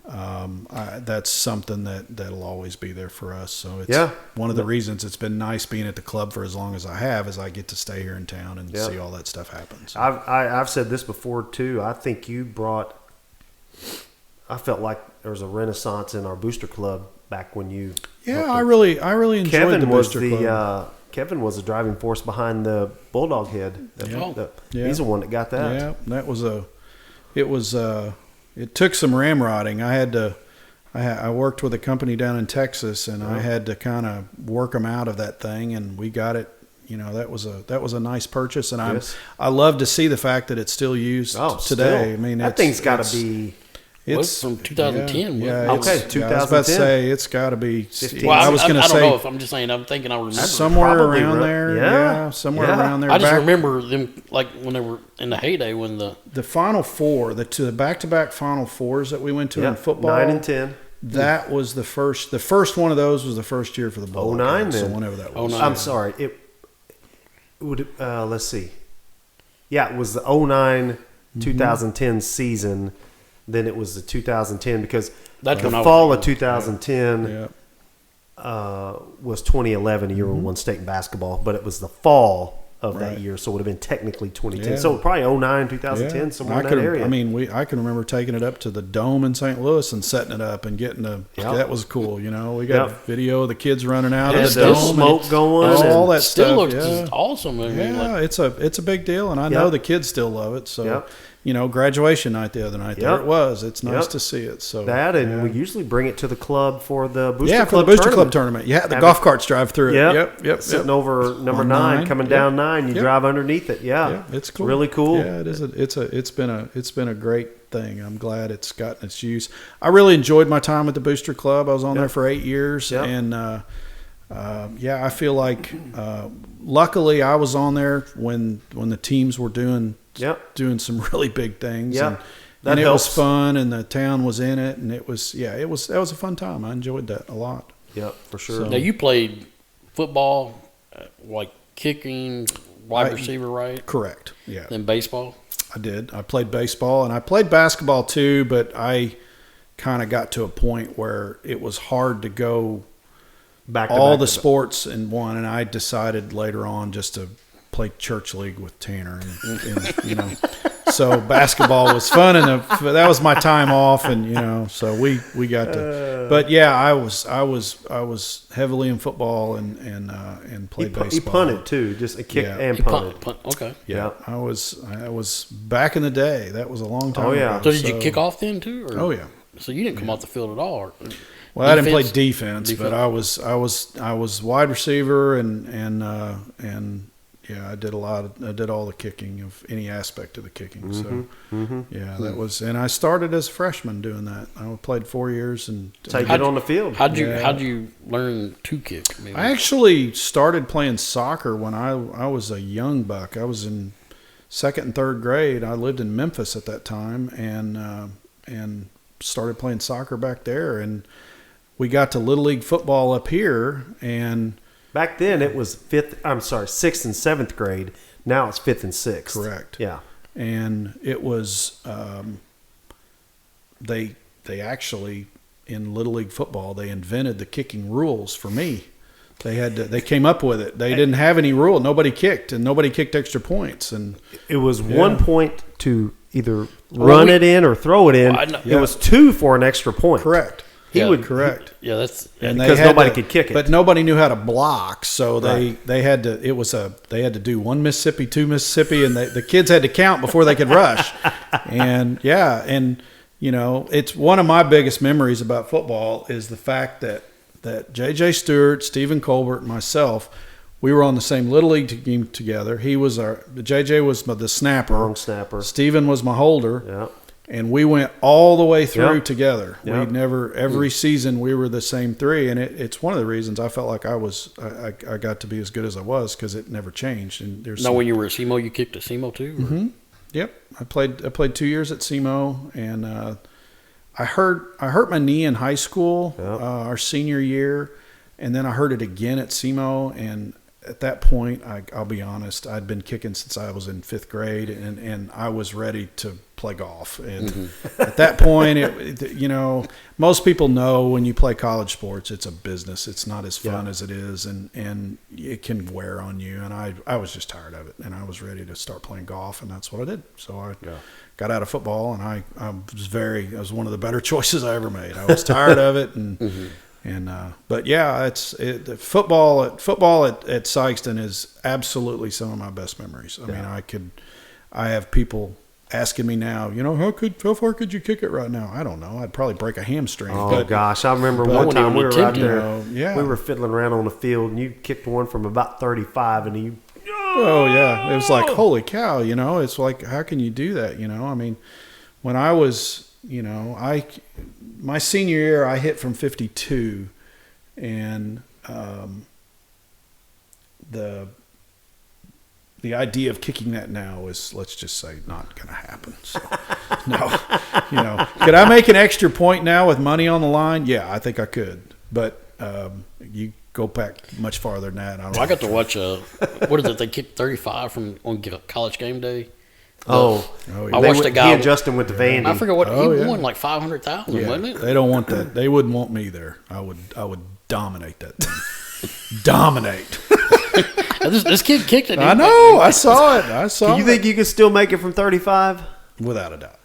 that's something that'll always be there for us. So it's one of the reasons it's been nice being at the club for as long as I have, is I get to stay here in town and see all that stuff happen. So. I've said this before too. I think I felt like there was a renaissance in our booster club back when you. Yeah, I really enjoyed Kevin the booster club. Kevin was the driving force behind the Bulldog head. He's the one that got that. Yeah, that was it took some ramrodding. I worked with a company down in Texas, and I had to kind of work them out of that thing, and we got it. That was a nice purchase, and I love to see the fact that it's still used today. Still. I mean, that thing's got to be. It's from 2010. Yeah, Okay, I was 2010. about to say it's got to be. 15. Well, I was going to I don't say know if I'm just saying. I'm thinking I remember. somewhere Probably around right. there. Yeah. Somewhere Yeah. around there. I just Back- remember them like when they were in the heyday when the Final Four, the back-to-back Final Fours that we went to in football. 9 and 10. That was the first. The first one of those was the first year for the Bulldogs. 09 So then. whenever that was. 09. I'm sorry. It would. Let's see. Yeah, it was the 09 2010 season. Then it was the 2010 because That's the when I was fall of thinking. 2010 Yeah. was 2011, a year we won state in basketball, but it was the fall of Right. that year, so it would have been technically 2010. Yeah. So probably 09, 2010, Yeah. somewhere in that could, area. I mean, I can remember taking it up to the Dome in St. Louis and setting it up and getting that was cool. You know, we got Yep. video of the kids running out and of the the Dome. smoke going. all and- that still stuff. looks Yeah. just awesome. I mean, Yeah, like, it's a big deal, and I know Yep. the kids still love it. So, Yep. graduation night the other night, there Yep. it was. It's nice Yep. to see it. So that, and yeah. we usually bring it to the club for the Booster yeah, Club for the Booster Club tournament. tournament. Yeah, the Have golf it- carts drive through it. Yep. Sitting over number On 9, nine. coming Yep. down 9, you Yep. drive underneath it. Yeah, Yeah, it's cool. really cool. Yeah, it is. It's been a great thing. I'm glad it's gotten its use. I really enjoyed my time at the Booster Club. I was on there for 8 years, Yep. and I feel like luckily I was on there when the teams were doing some really big things. Yep. And, That and it was helps. fun, and the town was in it, and that was a fun time. I enjoyed that a lot. Yep, for sure. now you played football, like kicking, wide I- receiver, right? Correct. Yeah. Then baseball. I did. I played baseball and I played basketball too, but I kind of got to a point where it was hard to go Back to all back the to back. sports in one, and I decided later on just to play church league with Tanner, and so basketball was fun, and that was my time off, and so we got to. But yeah, I was heavily in football and played baseball. He punted too, just a kick Yeah. and You punted. Okay. Yeah, I was back in the day. That was a long time Oh, yeah. ago. So did you kick off then too? Or? Oh yeah. So you didn't come off the field at all? Or Well, I didn't play defense? defense, but I was wide receiver and yeah, I did all the kicking of any aspect of the kicking. So yeah, that was, and I started as a freshman doing that. I played 4 years and Take it on the field. How'd you learn to kick? I mean, I actually started playing soccer when I was a young buck. I was in second and third grade. I lived in Memphis at that time and started playing soccer back there, and we got to Little League football up here, and Back then it was 6th and 7th grade. Now it's 5th and 6th. correct. Yeah. And it was they actually in Little League football they invented the kicking rules for me. They came up with it. They didn't have any rule. Nobody kicked, and nobody kicked extra points. And It was 1 point to either run it in or throw it in. Well, I know- It was 2 for an extra point. correct. He would Correct. Yeah, that's And they Because had nobody to- could kick it. but nobody knew how to block. So Right. they had to. They had to do 1 Mississippi, 2 Mississippi, and the kids had to count before they could rush. And yeah, and it's one of my biggest memories about football is the fact that J.J. Stewart, Stephen Colbert, and myself, we were on the same Little League team together. J.J. was the snapper. Long snapper. Stephen was my holder. Yeah. And we went all the way through Yep. together. Yep. We never, every season we were the same three. And it's one of the reasons I felt like I got to be as good as I was because it never changed. And there's now when you were at SEMO, you kicked at SEMO too. Or? Yep. I played 2 years at SEMO, and I hurt my knee in high school, Yep. our senior year, and then I hurt it again at SEMO. And at that point, I'll be honest, I'd been kicking since I was in 5th grade, and I was ready to play golf. And at that point, most people know when you play college sports, it's a business. It's not as fun as it is, and it can wear on you. And I was just tired of it, and I was ready to start playing golf, and that's what I did. So I got out of football, and I was one of the better choices I ever made. I was tired of it, and but yeah, football at Sikeston is absolutely some of my best memories. I mean, I have people asking me now, how far could you kick it right now? I don't know. I'd probably break a hamstring. Oh gosh, I remember one wouldn't time we even were out attempt there. Yeah. We were fiddling around on the field, and you kicked one from about 35, and you. Oh yeah, it was like holy cow. It's like how can you do that? I mean, when I was my senior year I hit from 52, and the idea of kicking that now is, let's just say, not going to happen. So, no, could I make an extra point now with money on the line? Yeah, I think I could. But you go back much farther than that. I got to watch what is it? They kicked 35 on College Game Day. Oh, yeah. I watched a guy. He and Justin went to Vandy. I forget what he won, like 500,000, wasn't it? They don't want that. They wouldn't want me there. I would dominate that thing. Dominate. This kid kicked it. I know. I saw it. Do you think you could still make it from 35? Without a doubt.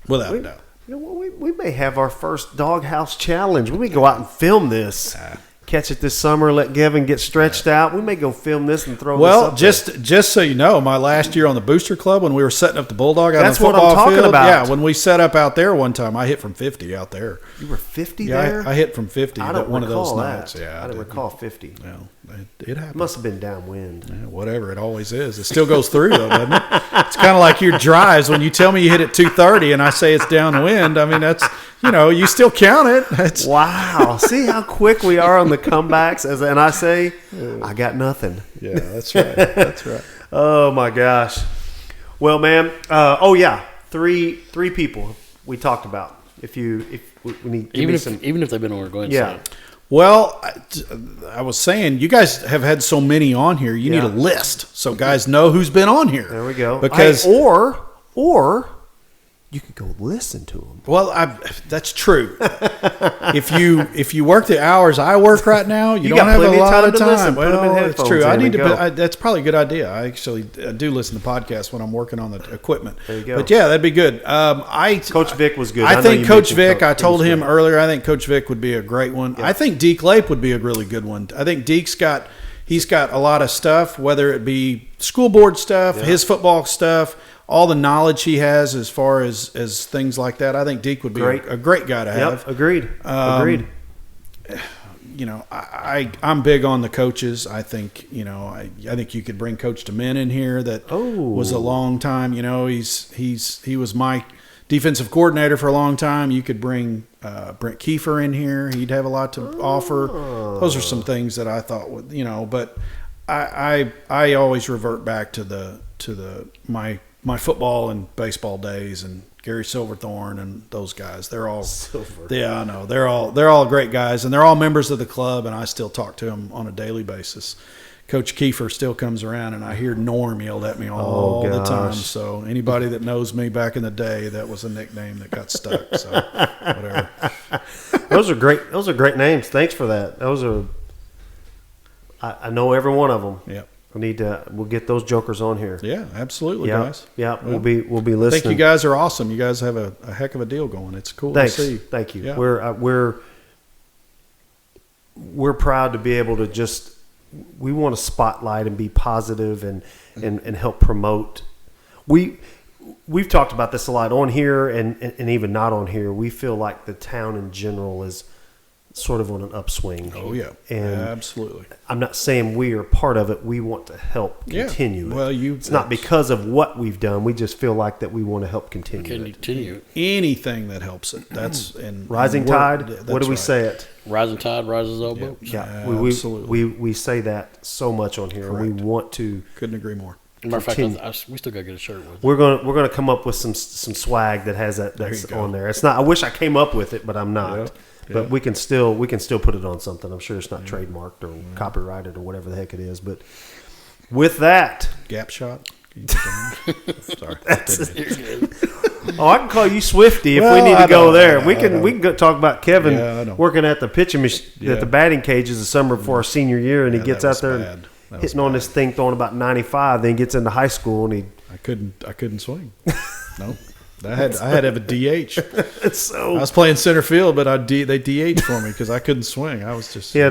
Without a doubt. You know what? We may have our first doghouse challenge. We may go out and film this. Catch it this summer. Let Gavin get stretched out. We may go film this and throw this up. Well, just so you know, my last year on the Booster Club, when we were setting up the Bulldog out on the That's what football I'm talking field, about. yeah, when we set up out there one time, I hit from 50 out there. You were 50 Yeah, there? I hit from 50 I don't one of those recall nights. that. Yeah, I didn't recall 50. Well, it happened. It must have been downwind. Yeah, whatever, it always is. It still goes through, though, doesn't it? It's kind of like your drives. When you tell me you hit at 230 and I say it's downwind, I mean, that's, you still count it. That's, Wow. See how quick we are on the comebacks? And I say, I got nothing. yeah, that's right. That's right. Oh, my gosh. Well, man. Three people we talked about. If we need Even if they've been on, go ahead and say it. Well, I was saying, you guys have had so many on here. You need a list so guys know who's been on here. There we go. Because or you could go listen to them. Well, that's true. If you work the hours I work right now, you don't got have a plenty of lot time of to time. listen. Put 'em in Well, it's headphones true. I in need and to. go. That's probably a good idea. I actually do listen to podcasts when I'm working on the equipment. There you go. But yeah, that'd be good. Coach Vic was good. I know think you Coach mentioned Vic. I he told was him good. earlier. I think Coach Vic would be a great one. Yeah. I think Deke Lape would be a really good one. I think Deke's got a lot of stuff, whether it be school board stuff, his football stuff, all the knowledge he has as far as things like that. I think Deke would be a great guy to have. Yep, agreed. I'm big on the coaches. I think I think you could bring Coach DeMint in here. That was a long time. He was my defensive coordinator for a long time. You could bring Brent Kiefer in here. He'd have a lot to offer. Those are some things that I thought would but I always revert back to my football and baseball days and Gary Silverthorne and those guys. They're all I know. They're all great guys, and they're all members of the club, and I still talk to them on a daily basis. Coach Kiefer still comes around, and I hear Norm yelled at me all the time. So anybody that knows me back in the day, that was a nickname that got stuck. So whatever. Those are great. Those are great names. Thanks for that. I know every one of them. Yeah. We'll get those jokers on here. Yeah, absolutely, guys. Yeah, we'll be listening. I think you guys are awesome. You guys have a heck of a deal going. It's cool to see. Thank you. Yeah. We're proud to be able to we want to spotlight and be positive and help promote. We've talked about this a lot on here and even not on here. We feel like the town in general is sort of on an upswing. Oh yeah, and absolutely. I'm not saying we are part of it. We want to help continue. Well, it's not because of what we've done. We just feel like that we want to help continue. Anything that helps it. That's rising tide. What do we say it? Rising tide rises all boats. Yeah, absolutely. We say that so much on here. Correct. We want to. Couldn't agree more. Matter of fact, we still got to get a shirt with it. We're gonna come up with some swag that has that's on there. It's not. I wish I came up with it, but I'm not. Yeah. But we can still put it on something. I'm sure it's not trademarked or copyrighted or whatever the heck it is. But with that, Gap shot. Sorry. I can call you Swifty if we need to go there. We can go talk about Kevin working at the pitching machine at the batting cages the summer before our senior year, and he gets out there and hitting on this thing, throwing about 95. Then he gets into high school and I couldn't swing. No. I had to have a DH. So I was playing center field, but they DH for me because I couldn't swing. I was just he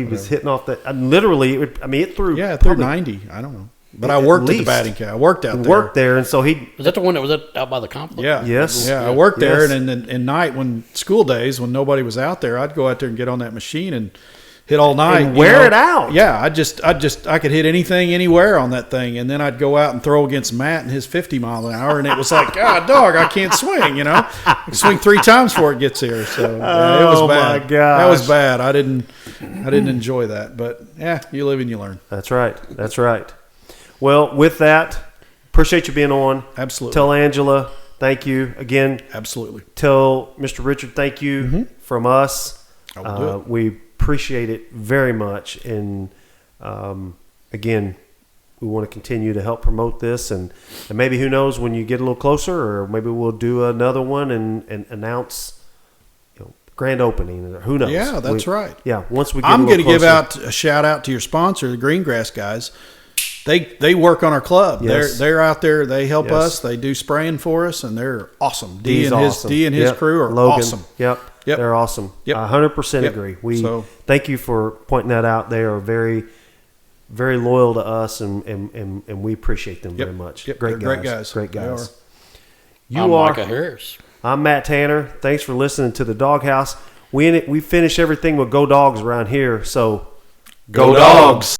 was hitting off that. Literally, it threw. Yeah, it threw 90. I don't know, but I worked at the batting cage. I worked out there. Worked there, and so was that the one that was out by the complex? Yeah. Yes. Yeah, I worked there, and then at night when school days when nobody was out there, I'd go out there and get on that machine and hit all night. And wear it out. Yeah, I could hit anything, anywhere on that thing, and then I'd go out and throw against Matt and his 50 mile an hour, and it was like, God, dog, I can't swing. I can swing 3 times before it gets here. So it was bad. My gosh. That was bad. I didn't enjoy that, but yeah, you live and you learn. That's right. That's right. Well, with that, appreciate you being on. Absolutely. Tell Angela thank you again. Absolutely. Tell Mr. Richard thank you from us. I will do it. We appreciate it very much, and again, we want to continue to help promote this, and maybe, who knows, when you get a little closer, or maybe we'll do another one and announce grand opening, or who knows. Yeah, that's right. Yeah, once we get I'm going to give out a shout out to your sponsor, the Greengrass guys. They work on our club. Yes. They're out there. They help Yes. us. They do spraying for us, and they're awesome. He's awesome. D and his crew are Logan. awesome. Yep. They're awesome. Yep. 100% Yep. agree. We So- thank you for pointing that out. They are very, very loyal to us, and we appreciate them very much. Yep. Great They're guys. great guys. Great They guys. I'm Micah Harris. I'm Matt Tanner. Thanks for listening to the Doghouse. We finish everything with Go Dogs around here. So Go Dogs.